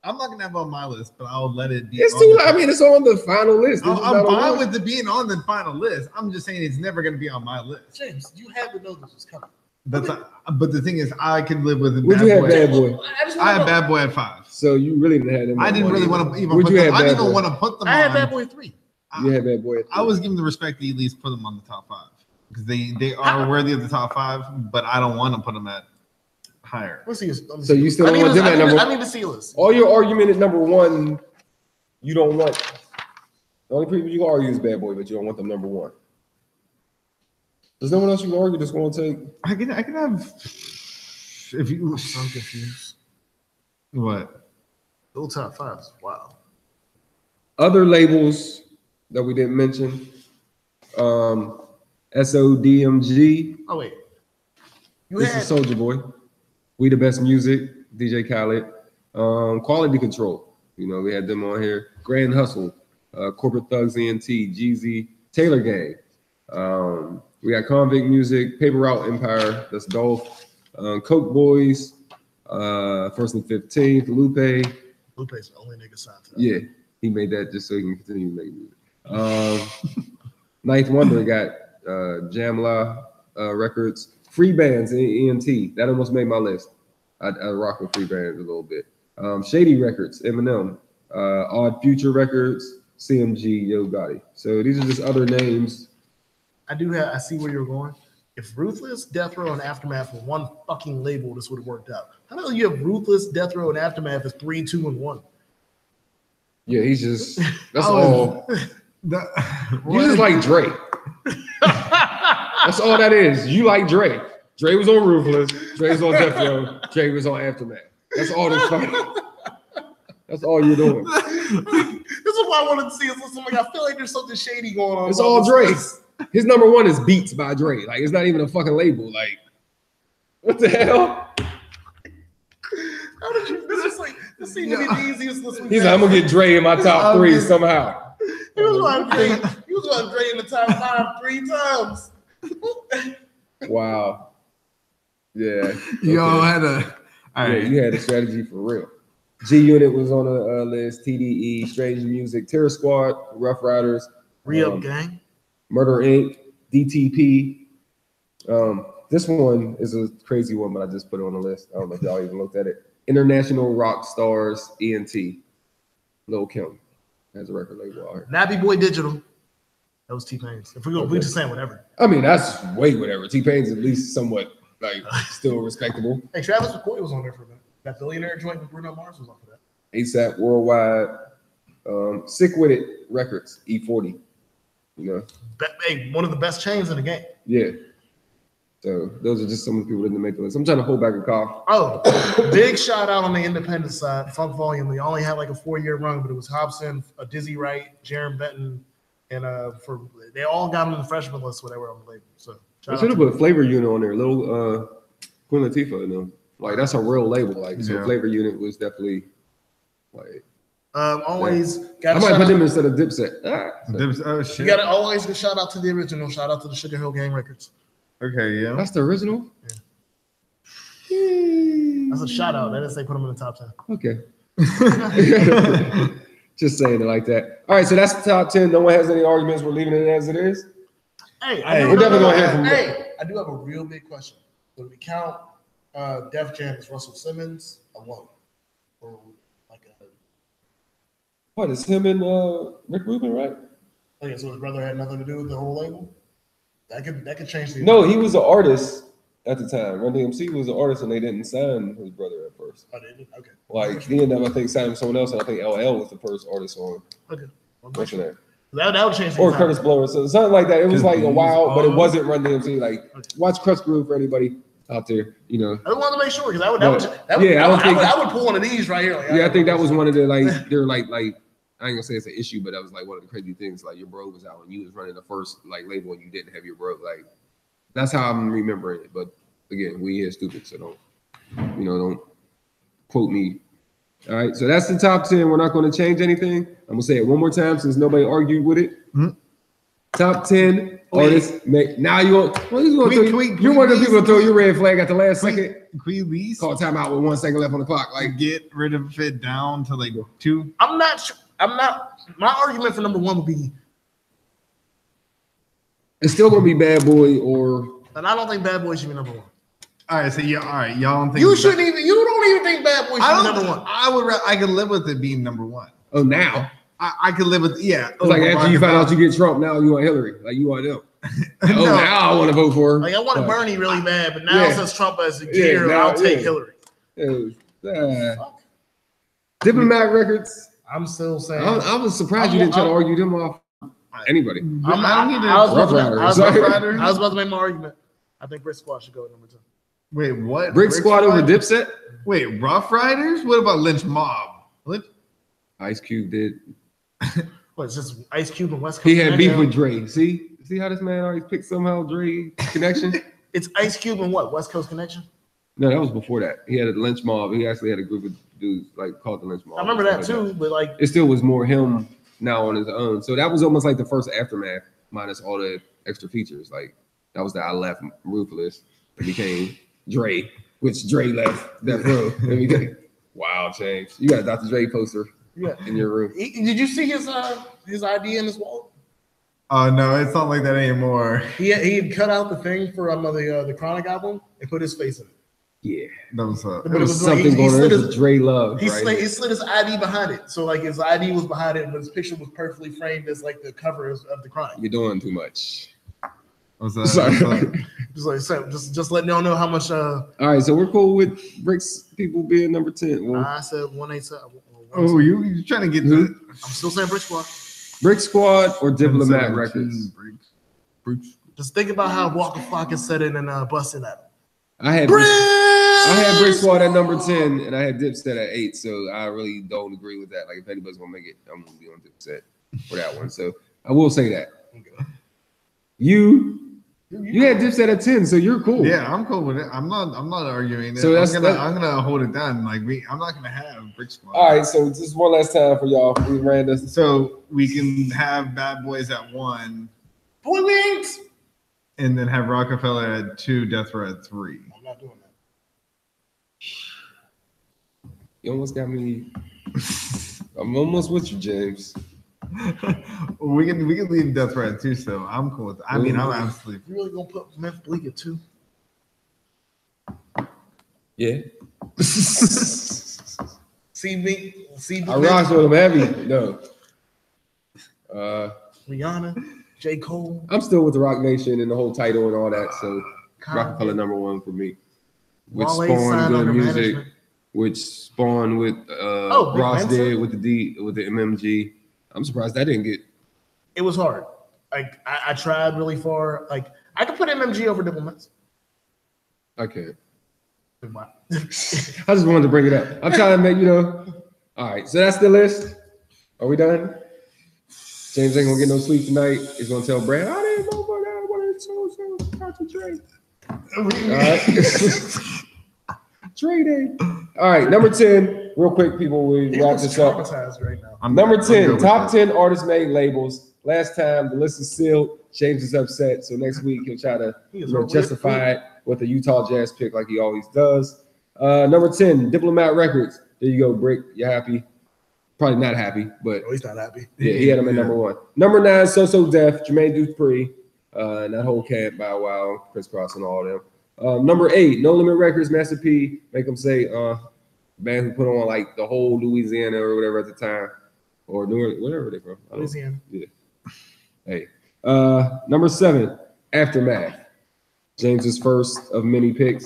I'm not gonna have it on my list, but I'll let it be. It's too. I mean, it's on the final list. I'm fine with it being on the final list. I'm just saying it's never gonna be on my list. James, you had to know this was coming. But the thing is, I can live with it. Would you have Bad Boy? I had Bad Boy at 5. So you really didn't have them. I didn't really want to even. I didn't even want to put them. I had Bad Boy at 3. You had Bad Boy at 3. I was giving the respect to at least put them on the top 5 because they are worthy of the top 5. But I don't want to put them at higher. Let's see. So you still don't want them at number 1? I need to see a list. All your argument at number 1, you don't want. The only people you can argue is Bad Boy, but you don't want them number 1. There's no one else you can argue that's going to take. I can have. If you, I'm so confused. What? Those top 5s. Wow. Other labels that we didn't mention. SODMG. Oh wait. This is Soulja Boy. We the Best Music. DJ Khaled. Quality Control. We had them on here. Grand Hustle. Corporate Thugs ENT. Jeezy. Taylor Gang. We got Convict Music, Paper Route Empire, that's Dolph, Coke Boys, First and 15th, Lupe. Lupe's the only nigga signed to that. Yeah, he made that just so he can continue to make music. Ninth Wonder got Jamla Records, Free Bands, ENT. That almost made my list. I rock with Free Bands a little bit. Shady Records, Eminem, Odd Future Records, CMG, Yo Gotti. So these are just other names. I see where you're going. If Ruthless, Death Row, and Aftermath were one fucking label, this would have worked out. How the hell you have Ruthless, Death Row, and Aftermath as 3, 2, and 1? Yeah, he's just that's all. You just like Dre. That's all that is. You like Dre. Dre was on Ruthless. Dre was on Death Row. Dre was on Aftermath. That's all that's funny. That's all you're doing. This is what I wanted to see. I feel like there's something shady going on. It's all Dre. His number one is Beats by Dre. Like, it's not even a fucking label. Like, what the hell? How did you? This seemed to be the easiest list. He's like, I'm gonna get Dre in my top 3 somehow. He was on Dre in the top 5 3 times. Wow. Yeah. Y'all had a. All right. Yeah, you had a strategy for real. G Unit was on a list. TDE, Strange Music, Terror Squad, Rough Riders, Re-Up Gang, Murder Inc., DTP. This one is a crazy one, but I just put it on the list. I don't know if y'all even looked at it. International Rock Stars, ENT. Lil Kim has a record label out here. Nappy Boy Digital. That was T-Pain's. If we just saying whatever. I mean, that's way whatever. T-Pain's at least somewhat like still respectable. Hey, Travis McCoy was on there for a minute. That Billionaire joint with Bruno Mars was on for that. ASAP Worldwide, Sick With It Records, E40. You know, Hey, one of the best chains in the game. yeah. So those are just some of the people that didn't make the list. I'm trying to hold back a cough. Oh, big shout out on the independent side. Funk Volume. They only had like a 4-year run, but it was Hobson, Dizzy Wright, Jaron Benton, and they all got on the freshman list when they were on the label. So I should have put Flavor Unit on there. Little Queen Latifah, you know. Like, that's a real label. Like, so Flavor Unit was definitely like. Always I might put them instead of Dipset. Oh shit. You gotta always give shout out to the original. Shout out to the Sugar Hill Gang Records. Okay, yeah. That's the original. Yeah. That's a shout out. That is they put them in the top 10. Okay. Just saying it like that. All right, so that's the top 10. No one has any arguments. We're leaving it as it is. Hey, we're definitely gonna hear from you. Hey, I do have a real big question. When we count Def Jam as Russell Simmons alone, or like a What is him and Rick Rubin, right? okay, so his brother had nothing to do with the whole label. That could change the. No, he was an artist at the time. Run DMC was an artist, and they didn't sign his brother at first. Oh, they did? Okay. Like he ended up, I think, signing someone else, and I think LL was the first artist on. Okay. What's your name? That would change. Or Curtis Blower, so something like that. It was like a while, but it Oh. wasn't Run DMC. Like, watch Crutch Groove for anybody out there, you know. I wanted to make sure because I would pull one of these right here. Like, Yeah, I think that was one of the they're like I ain't gonna say it's an issue, but that was like one of the crazy things. Like your bro was out and you was running the first like label and you didn't have your bro. Like that's how I'm remembering it. But again, we here stupid, so don't quote me. All right, so that's the top 10. We're not going to change anything. I'm gonna say it one more time since nobody argued with it. Mm-hmm. Top 10 artists. Now you're one of the people to throw your red flag at the last second. Can we at least Call timeout with 1 second left on the clock. Like get rid of it down to like 2? I'm not. My argument for number 1 would be, it's still gonna be Bad Boy or. and I don't think Bad Boy should be number 1. All right, so yeah, all right, y'all don't think You shouldn't even. You don't even think Bad Boy should be number 1. I could live with it being number 1. Oh, now. I could live with It's like after you find out you get Trump, now you want Hillary. Like you want them. No. Now I want to vote for her. Like I wanted Bernie really bad, but now since Trump as a gear, now, I'll take Hillary. Diplomat Records. I'm still saying. I was surprised you didn't try to argue them off anybody. I was Rough about to make my argument. I think Brick Squad should go at number 2. Wait, what? Brick Squad over Dipset? Wait, Rough Riders? What about Lynch Mob? Ice Cube did. What, it's just Ice Cube and West Coast? He had beef with Dre. See how this man always picks somehow Dre connection? It's Ice Cube and what? West Coast Connection? No, that was before that. He had a Lynch Mob. He actually had a group of dudes like called the Lynch Mob. I remember that too, but like it still was more him now on his own. So that was almost like the first Aftermath minus all the extra features. Like That was the I left Ruthless. It became Dre, which Dre left Death Row. And became wow, James. You got a Dr. Dre poster in your room. Did you see his ID in his wall? Oh no, it's not like that anymore. He had cut out the thing for the Chronic album and put his face in it. Yeah, That was there was something going on. It was Dre love. He slid his ID behind it, so like his ID was behind it, but his picture was perfectly framed as like the cover of the Chronic. You're doing too much. Sorry. Just letting y'all know how much. All right, so we're cool with Bricks people being number 10. Well, I said 187. Oh, you trying to get to? I'm still saying Brick Squad. Brick Squad or Diplomat Records? Bricks. Just think about how Walker Flock is set in and busting at him. I had Brick Squad at number 10, and I had Dipset at 8. So I really don't agree with that. Like, if anybody's gonna make it, I'm gonna be on Dipset for that one. So I will say that. You had Dipset at 10, so you're cool. Yeah, I'm cool with it. I'm not arguing it. So I'm gonna hold it down. Like I'm not gonna have Brick Squad. All right, so just one last time for y'all. We ran this. So we can have Bad Boys at 1. Boy Wings. And then have Rockefeller at 2, Death Row at 3. I'm not doing that. You almost got me. I'm almost with you, James. we can leave Death Row at 2, so I'm cool with it. I mean, I'm absolutely. You really gonna put Memphis Bleak at 2? Yeah. See. I rock with him heavy. No. Rihanna, J. Cole. I'm still with the Rock Nation and the whole title and all that. So Kanye. Rockefeller number 1 for me. Which Wale spawned signed good under music. management. Which spawned with Ross did with the MMG. I'm surprised that didn't get. It was hard. Like I tried really far. Like I could put MMG over Diplomats. I can't. I just wanted to bring it up. I'm trying to make All right, so that's the list. Are we done? James ain't gonna get no sleep tonight. He's gonna tell Brad, I didn't know about that. What is so concentrate. All right. Trade it. All right, number 10. Real quick, people, we wrap this up. Right now. Number 10, top 10 artist made labels. Last time the list is sealed. James is upset, so next week he'll try to justify it with a Utah Jazz pick like he always does. Number 10, Diplomat Records. There you go, Brick. You happy? Probably not happy, but he's not happy. Yeah, he had him at number 1. Number 9, So Def, Jermaine Dupri, and that whole camp, Bow Wow, Chris Cross, and all of them. Number 8, No Limit Records, Master P. Make them say, band who put on like the whole Louisiana or whatever at the time, or New Orleans, whatever they from. Louisiana. Yeah. Hey. Number 7, Aftermath. James's first of many picks.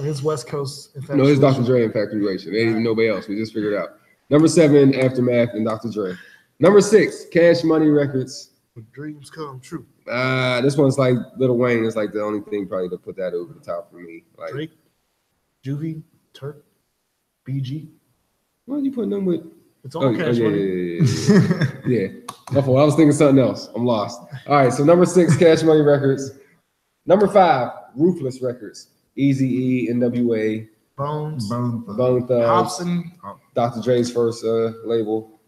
His West Coast. No, his Dr. Dre infatuation. There ain't even nobody else. We just figured it out. Number 7, Aftermath and Dr. Dre. Number 6, Cash Money Records. When dreams come true. This one's like Lil Wayne is like the only thing probably to put that over the top for me. Like Drake, Juvie, Turk, BG. What are you putting them with? It's all Cash Money. Yeah. I was thinking something else. I'm lost. All right, so number 6, Cash Money Records. Number 5, Ruthless Records. Eazy-E, NWA, Bone Thugs, Hobson, Dr. Dre's first label.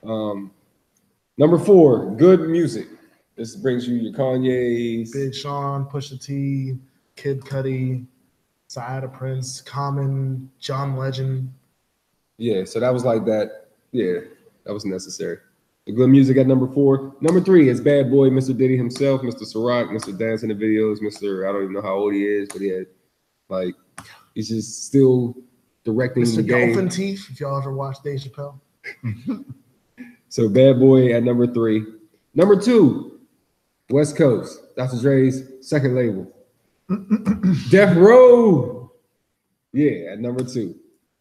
Number 4, Good Music. This brings you your Kanye's, Big Sean, Pusha T, Kid Cudi, Ciada Prince, Common, John Legend. Yeah, so that was like that. Yeah, that was necessary. The Good Music at number 4. Number 3 is Bad Boy, Mr. Diddy himself, Mr. Ciroc, Mr. Dance in the Videos, Mr. I don't even know how old he is, but he had like he's just still directing Mr. the game. Dolphin Teeth, if y'all ever watched Dave Chappelle. So Bad Boy at number 3. Number 2, West Coast, Dr. Dre's second label. Death Row. Yeah, at number 2.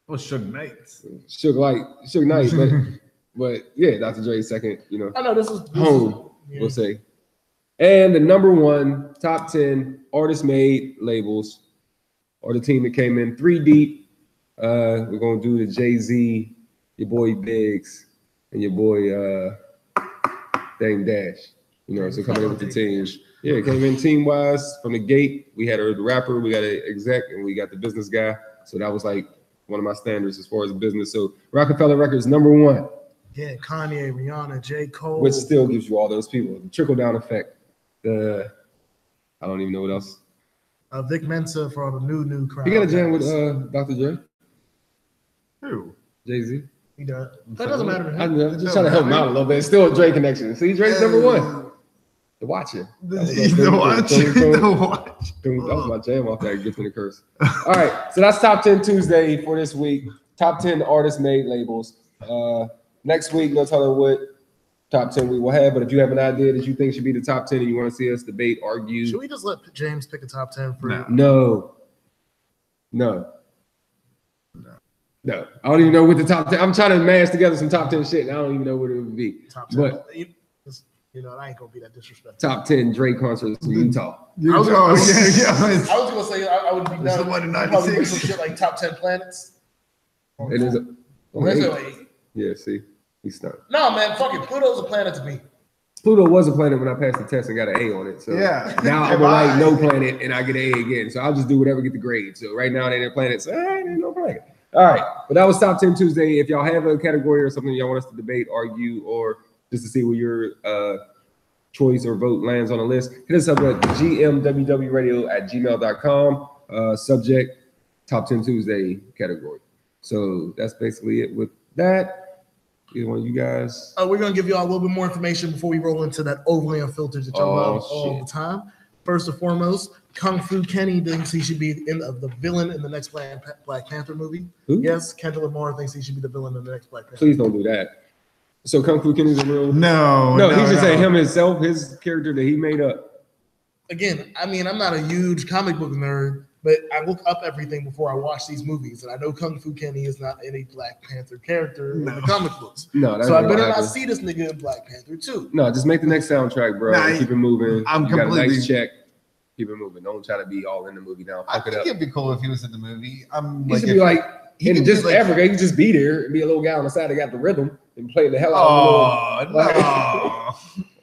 Well, Suge Knight. Suge Knight, but yeah, Dr. Dre's second, I know this is home, we'll say. And the number 1 top 10 artist made labels, or the team that came in 3 deep. We're gonna do the Jay-Z, your boy Biggs, and your boy Dame Dash. So coming in with the team. Yeah, came in team-wise from the gate. We had a rapper, we got an exec, and we got the business guy. So that was like one of my standards as far as business. So Rockefeller Records, number 1. Yeah, Kanye, Rihanna, J. Cole. Which still gives you all those people. The trickle-down effect. The I don't even know what else. Vic Mensa for all the new crowd. He got a jam with Dr. Dre, Who? Jay-Z. He does. That doesn't matter to him. I'm just trying to help him out a little bit. It's still a Dre connection. See, Dre's number one. The Watcher. The Watch. The Watch. That was my jam off that Gift and the Curse. All right, so that's Top 10 Tuesday for this week. Top 10 artist-made labels. Next week, no telling what top 10 we will have, but if you have an idea that you think should be the top 10 and you want to see us debate, argue. Should we just let James pick a top 10 for No. I don't even know what the top 10. I'm trying to mash together some top 10 shit, and I don't even know what it would be. Top 10. But you know, I ain't gonna be that disrespectful. Top 10 Dre concerts in Utah. I was gonna say I would be It's the down. one in Probably 96. some shit like top 10 planets. It is Well, yeah, see, he's stunned. no, man, fuck it. Pluto's a planet to me. Pluto was a planet when I passed the test and got an A on it. So Yeah. now I'm gonna write no planet and I get an A again. So I'll just do whatever, get the grade. So right now it ain't a planet. So it ain't no planet. All right, but that was Top 10 Tuesday. If y'all have a category or something y'all want us to debate, argue, or just to see where your choice or vote lands on the list, hit us up at gmwwradio@gmail.com. Subject Top 10 Tuesday category. So that's basically it with that. Either one of you guys. We're gonna give y'all a little bit more information before we roll into that overly unfiltered that y'all love all the time. First and foremost, Kung Fu Kenny thinks he should be the villain in the next Black Panther movie. Who? Yes, Kendrick Lamar thinks he should be the villain in the next Black Panther. Please don't do that. So Kung Fu Kenny's a real. No, He's just saying him himself, his character that he made up. Again, I mean, I'm not a huge comic book nerd, but I look up everything before I watch these movies, and I know Kung Fu Kenny is not any Black Panther character in the comic books. No, that's so I not better gonna not happen. see this nigga in Black Panther too. No, just make the next soundtrack, bro. Nah, and keep it moving. I'm You got a completely- nice check. Keep it moving. Don't try to be all in the movie now. I Fuck it think up. it'd be cool if he was in the movie. I'm He like, should be like, he in could just be like- Africa, he could just be there and be a little guy on the side that got the rhythm and play the hell out of oh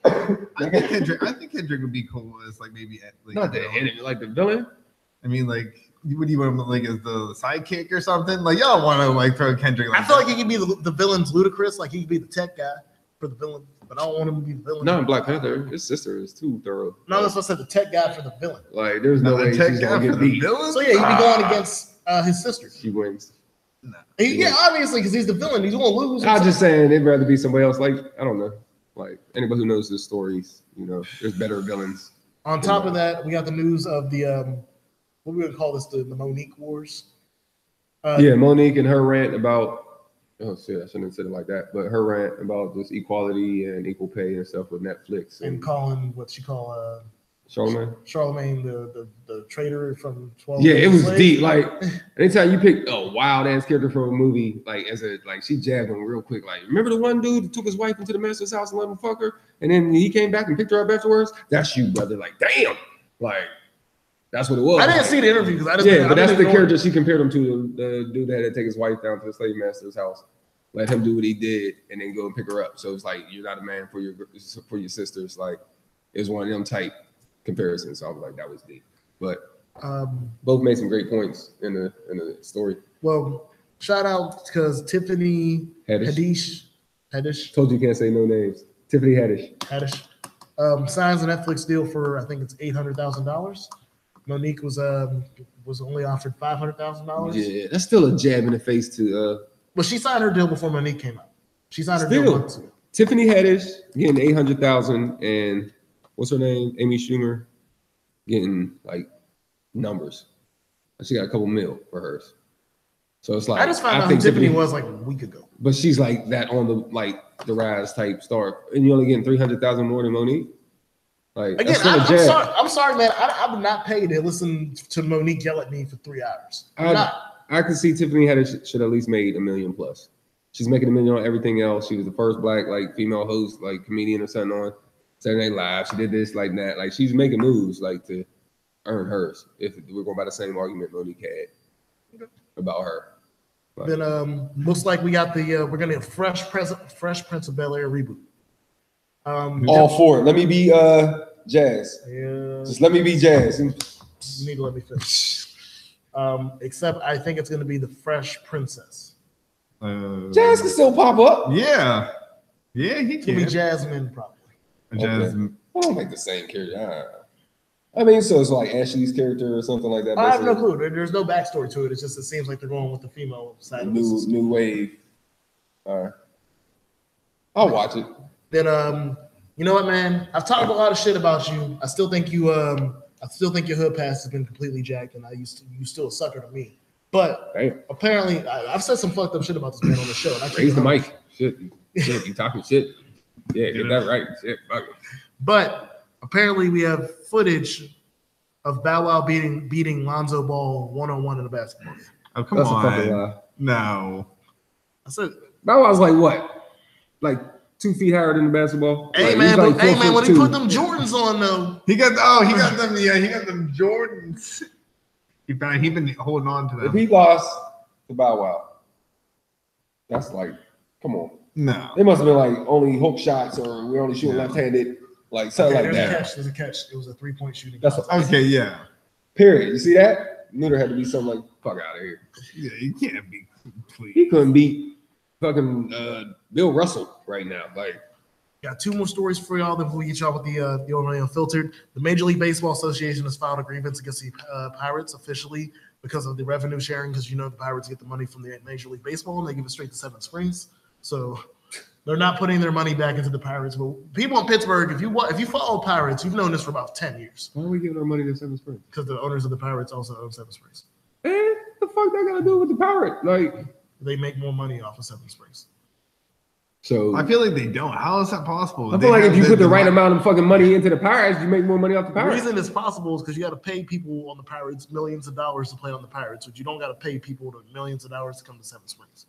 no. I think Kendrick would be cool as like maybe like, not the enemy, like the villain. I mean, like, what do you want him like as the sidekick or something? Like, y'all want to like throw Kendrick? Like I feel that. like he could be the villain's Ludacris, like he could be the tech guy for the villain, but I don't want him to be the villain. Not in Black Panther. His sister is too thorough. No, that's what I said, the tech guy for the villain. Like, there's no way the tech she's guy gonna for get the beat. villain. So yeah, he'd be going against his sister. She wins. Yeah, obviously, because he's the villain. He's gonna lose. I'm just saying, they'd rather be somebody else. Like, I don't know. Like, anybody who knows the stories, you know, there's better villains. On top of that, we got the news of the what we gonna call this, the Monique Wars. Yeah, Monique and her rant about, oh shit, I shouldn't have said it like that, but her rant about this equality and equal pay and stuff with Netflix and calling what she call Charlamagne. the traitor from 12. Yeah, it was Slaves. deep. Like, anytime you pick a wild ass character from a movie, like she jabbed him real quick. Like, remember the one dude that took his wife into the master's house and let him fuck her, and then he came back and picked her up afterwards? That's you, brother. Like, damn. Like, that's what it was. I didn't see the interview because I just But that's the character she compared him to, the dude that had to take his wife down to the slave master's house, let him do what he did, and then go and pick her up. So it's like, you're not a man for your sisters. Like, it was one of them type comparisons. So I was like, that was deep. But both made some great points in the story. Well, shout out because Tiffany Haddish. Haddish Told you can't say no names. Tiffany Haddish. signs a Netflix deal for, I think it's $800,000. Monique was only offered $500,000. Yeah, that's still a jab in the face to. But she signed her deal before Monique came out. She signed her deal Still. months ago. Tiffany Haddish getting 800,000, and what's her name? Amy Schumer getting like numbers. She got a couple mil for hers. So it's like I just found out who Tiffany was like a week ago. But she's like that on the rise type star, and you're only getting 300,000 more than Monique. Like Again, I'm sorry, man. I would not pay to listen to Monique yell at me for 3 hours. I could see Tiffany Haddish should at least made $1 million plus. She's making $1 million on everything else. She was the first black female host, comedian or something on Saturday Night Live. She did this like that. Like, she's making moves to earn hers. If we're going by the same argument Monique had about her. Like, then looks like we got we're gonna get Fresh Prince of Bel-Air reboot. all for it. Let me be Jazz. Yeah. Just let me be Jazz. You need to let me finish. Except I think it's gonna be the Fresh Princess. Jazz can still pop up. Yeah, he It's gonna be can. Jasmine probably. Jasmine. I don't like the same character. I mean, so it's like Ashley's character or something like that. I have no basically. clue. There's no backstory to it. It seems like they're going with the female side of the system. New wave. All right. I'll watch it. Then you know what, man? I've talked a lot of shit about you. I still think your hood pass has been completely jacked, and you still a sucker to me. But Damn. apparently, I've said some fucked up shit about this man on the show. And I Raise the mic. Shit, you talking shit. Yeah, get that right. Shit, fuck it. But apparently, we have footage of Bow Wow beating Lonzo Ball 1-on-1 in a basketball game. Oh, come That's a fucking on. lie. No. I said, Bow Wow's like what? Like 2 feet higher than the basketball? hey Like, man, he's like when he 4'2". put them Jordans on though, He got them. Yeah, he got them Jordans. He been holding on to If them. he lost to Bow Wow, that's like, come on. No. They must have been like only hook shots or we're only shooting left-handed, like something like that. There's a catch. It was a 3-point shooting. That's contest. Okay, yeah. Period. You see that? Knew there had to be something like, fuck out of here. Yeah, you can't be complete. He couldn't beat fucking Bill Russell right now. Like, Got 2 more stories for y'all. Then we get y'all with the Illinois Unfiltered. The Major League Baseball Association has filed a grievance against the Pirates officially because of the revenue sharing. Because the Pirates get the money from the Major League Baseball and they give it straight to Seven Springs. So they're not putting their money back into the Pirates. But people in Pittsburgh, if you follow Pirates, you've known this for about 10 years. why are we giving our money to Seven Springs? Because the owners of the Pirates also own Seven Springs. The fuck that got to do with the Pirate? Like, They make more money off of Seven Springs. so I feel like they don't. How is that possible? I feel like if you put the right amount of fucking money into the Pirates, you make more money off the The Pirates. reason it's possible is because you got to pay people on the Pirates millions of dollars to play on the Pirates, but you don't got to pay people millions of dollars to come to Seven Springs.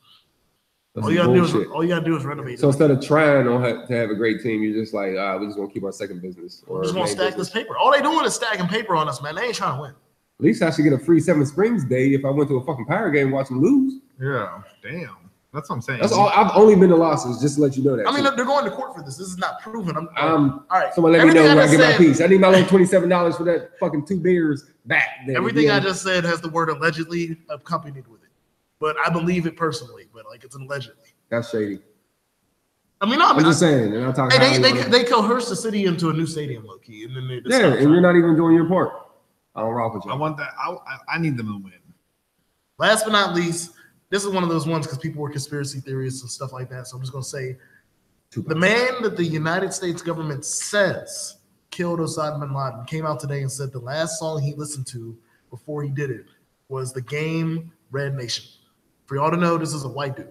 That's All you bullshit. gotta do is renovate. So it. instead of trying to have a great team, you're just like, we're just gonna keep our second business. Or We're just gonna main stack business. this paper. All they doing is stacking paper on us, man. They ain't trying to win. At least I should get a free Seven Springs day if I went to a fucking Pirate game and watch them lose. Yeah, damn. That's what I'm saying. That's all. I've only been to losses, just to let you know that. I mean, shit. they're going to court for this. This is not proven. all right. Someone let me know Everything when I just get my said- piece. I need my little $27 for that fucking 2 beers back. There. Everything Yeah. I just said has the word allegedly accompanied with it, but I believe it personally. But like, it's an allegedly. That's shady. I mean, no, I'm just saying, and I'll talk. Hey, about they coerced the city into a new stadium, low key, and then they just yeah, stopped and trying. you're not even doing your part. I don't rock with you. I want that. I need them to win. Last but not least, this is one of those ones because people were conspiracy theorists and stuff like that. So I'm just gonna say, the man that the United States government says killed Osama bin Laden came out today and said the last song he listened to before he did it was the game Red Nation. For y'all to know, this is a white dude,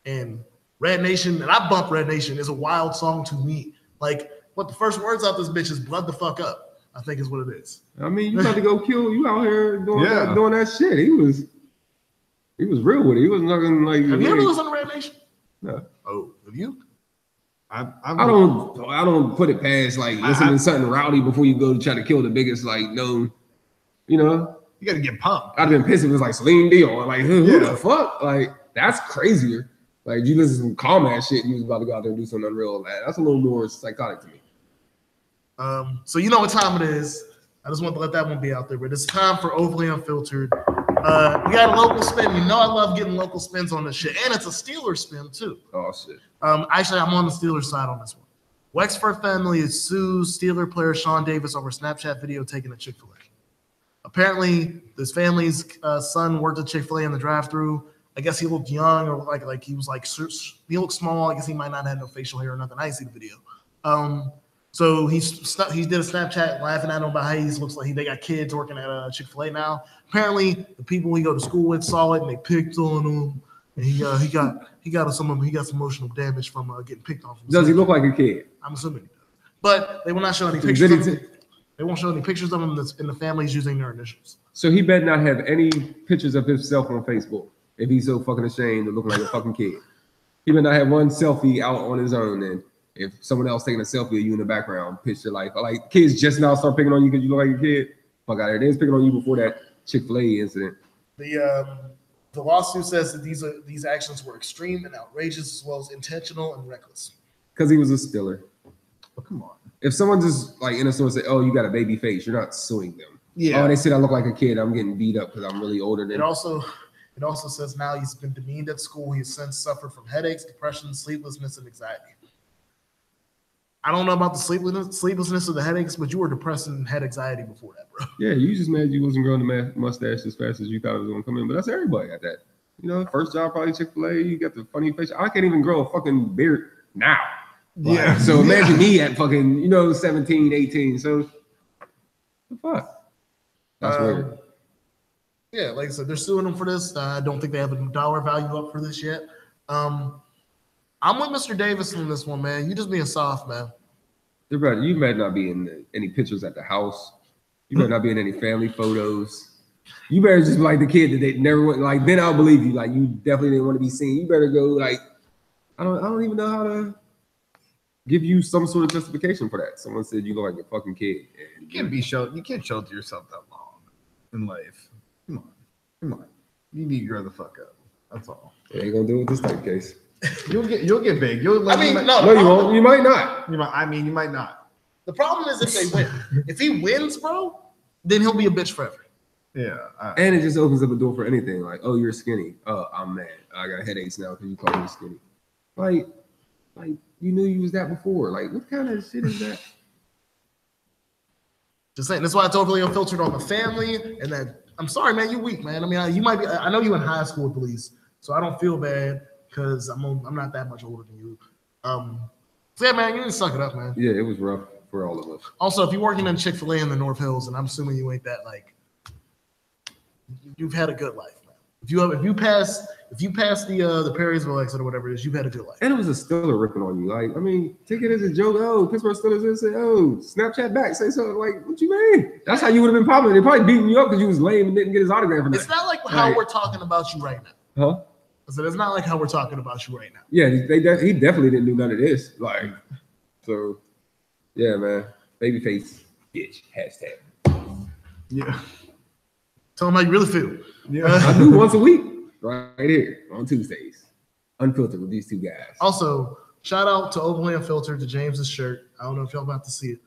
and Red Nation, and I bump Red Nation, is a wild song to me. Like, what the first words out this bitch is blood the fuck up, I think is what it is. I mean, you about to go kill you out here doing Yeah. doing that shit. He was real with it. He was nothing like. Have you ever listened to Red Nation? No. Oh, have you? I don't put it past like listening to something rowdy before you go to try to kill the biggest like known. You You got to get pumped. I'd have been pissed if it was like Celine Dion. Like who Yeah. the fuck? Like that's crazier. Like you listen to some calm ass shit and you was about to go out there and do something unreal. That's a little more psychotic to me. So you know what time it is. I just want to let that one be out there, but it's time for Overly Unfiltered. We got a local spin. You know I love getting local spins on this shit, and it's a Steelers spin too. Oh shit. Actually, I'm on the Steelers side on this one. Wexford family sues Steeler player Sean Davis over Snapchat video taken at Chick-fil-A. Apparently, this family's son worked at Chick-fil-A in the drive-thru. I guess he looked young, or like he was like he looked small. I guess he might not have no facial hair or nothing. I didn't see the video. So he did a Snapchat laughing at him about how he looks like they got kids working at Chick-fil-A now. Apparently, the people he go to school with saw it and they picked on him. And he got some emotional damage from getting picked on. Does he look like a kid? I'm assuming he does. But they will not show any pictures of him. They won't show any pictures of him in the families using their initials. So he better not have any pictures of himself on Facebook if he's so fucking ashamed of looking like a fucking kid. He better not have one selfie out on his own. And if someone else taking a selfie of you in the background, picture like kids just now start picking on you because you look like a kid. Fuck out of here. They was picking on you before that Chick-fil-A incident. The lawsuit says that these actions were extreme and outrageous, as well as intentional and reckless. Because he was a Steeler. Oh, come on. If someone just like in a store say, "Oh, you got a baby face," you're not suing them. Yeah. Oh, they said I look like a kid. I'm getting beat up because I'm really older than. It also says now he's been demeaned at school. He has since suffered from headaches, depression, sleeplessness, and anxiety. I don't know about the sleeplessness or the headaches, but you were depressed and had anxiety before that, bro. Yeah, you just mad you wasn't growing the mustache as fast as you thought it was gonna come in, but that's everybody got that. You know, first job probably Chick-fil-A, you got the funny face. I can't even grow a fucking beard now. Yeah. So imagine me at fucking, 17, 18. So the fuck? That's weird. Yeah, like I said, they're suing them for this. I don't think they have a dollar value up for this yet. I'm with Mr. Davis on this one, man. You just being soft, man. You better not be in any pictures at the house. You better not be in any family photos. You better just be like the kid that they never went. Like, then I'll believe you. Like, you definitely didn't want to be seen. You better go. Like, I don't even know how to give you some sort of justification for that. Someone said you look like a fucking kid. You can't shelter yourself that long in life. Come on. You need to grow the fuck up. That's all. They ain't gonna do it with this type of case. You'll get big. You won't. You might not. You might not. The problem is if they win. If he wins, bro, then he'll be a bitch forever. Yeah. And it just opens up a door for anything. Like, oh, you're skinny. Oh, I'm mad. I got headaches now because you called me skinny. Like you knew you was that before. Like, what kind of shit is that? Just saying. That's why I totally unfiltered on the family and that. I'm sorry, man. You weak, man. I mean, you might be. I know you in high school at least, so I don't feel bad because I'm not that much older than you. So yeah, man, you need to suck it up, man. Yeah, it was rough for all of us. Also, if you're working in Chick-fil-A in the North Hills, and I'm assuming you ain't that, like, you've had a good life, man. If you pass the Perrysville exit or whatever it is, you've had a good life. And it was a Steeler ripping on you. Like, I mean, take it as a joke. Oh, Pittsburgh Steelers didn't say, oh, Snapchat back, say something. Like, what you mean? That's how you would have been popular. They probably beating you up because you was lame and didn't get his autograph from that. It's not like how we're talking about you right now. Huh? So it's not like how we're talking about you right now. Yeah, he definitely didn't do none of this. Like, so, yeah, man. Babyface, bitch, hashtag. Yeah. Tell them how you really feel. Yeah. I do once a week, right here on Tuesdays. Unfiltered with these two guys. Also, shout out to Overly Unfiltered, to James's shirt. I don't know if y'all about to see it.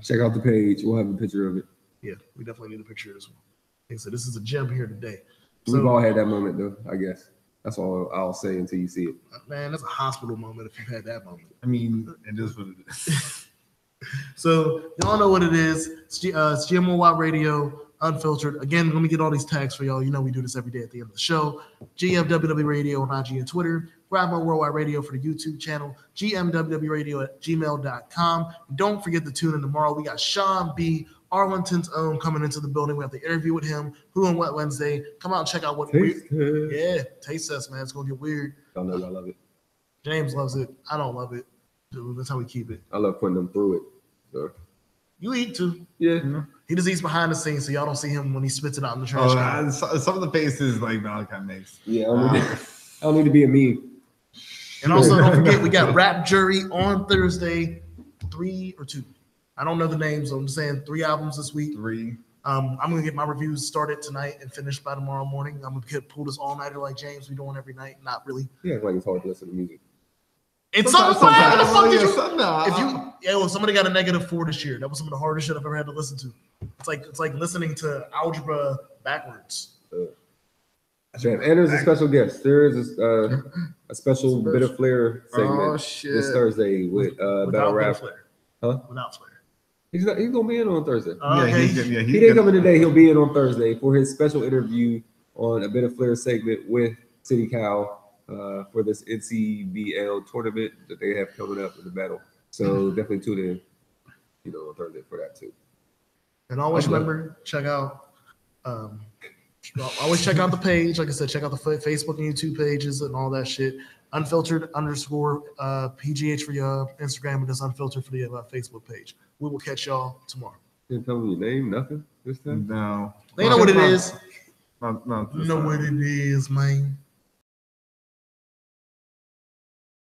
Check out the page. We'll have a picture of it. Yeah, we definitely need a picture as well. Like I said, this is a gem here today. We've all had that moment, though, I guess. That's all I'll say until you see it. Man, that's a hospital moment if you've had that moment. I mean, it is what it is. So y'all know what it is. It's GMOY Radio, Unfiltered. Again, let me get all these tags for y'all. You know we do this every day at the end of the show. GMWW Radio on IG and Twitter. Grab my Worldwide Radio for the YouTube channel. GMWWRadio@gmail.com. Don't forget to tune in tomorrow. We got Sean B., Arlington's own, coming into the building. We have the interview with him. Who and What Wednesday. Come out and check out what Taste weird. Yeah, taste test, man. It's gonna get weird. I know y'all love it. James loves it. I don't love it. Dude, that's how we keep it. I love putting them through it. So. You eat too. Yeah. He just eats behind the scenes, so y'all don't see him when he spits it out in the trash can. Some of the faces like Malachi makes. Yeah, I don't need to be a meme. And also, don't forget, we got Rap Jury on Thursday, 3 or 2. I don't know the names. So I'm just saying 3 albums this week. 3. I'm gonna get my reviews started tonight and finished by tomorrow morning. I'm gonna pull this all nighter like James we doing every night. Not really. Yeah, like it's hard to listen to music. It's something. How the fuck did you? Sometimes. Well, somebody got a -4 this year. That was some of the hardest shit I've ever had to listen to. It's like listening to algebra backwards. And there's a special guest. There is a special Bit of Flair segment this Thursday with Battle Rap. Huh? Without Flair. He's gonna be in on Thursday. He didn't come in today. He'll be in on Thursday for his special interview on a Bit of Flair segment with City Cal for this NCBL tournament that they have coming up in the battle. So definitely tune in, on Thursday for that too. And always remember, check out. Always check out the page. Like I said, check out the Facebook and YouTube pages and all that shit. Unfiltered _ PGH for your Instagram and just Unfiltered for the Facebook page. We will catch y'all tomorrow. Didn't tell me your name, nothing this time? No. They know what it is. Not you know what it is, man.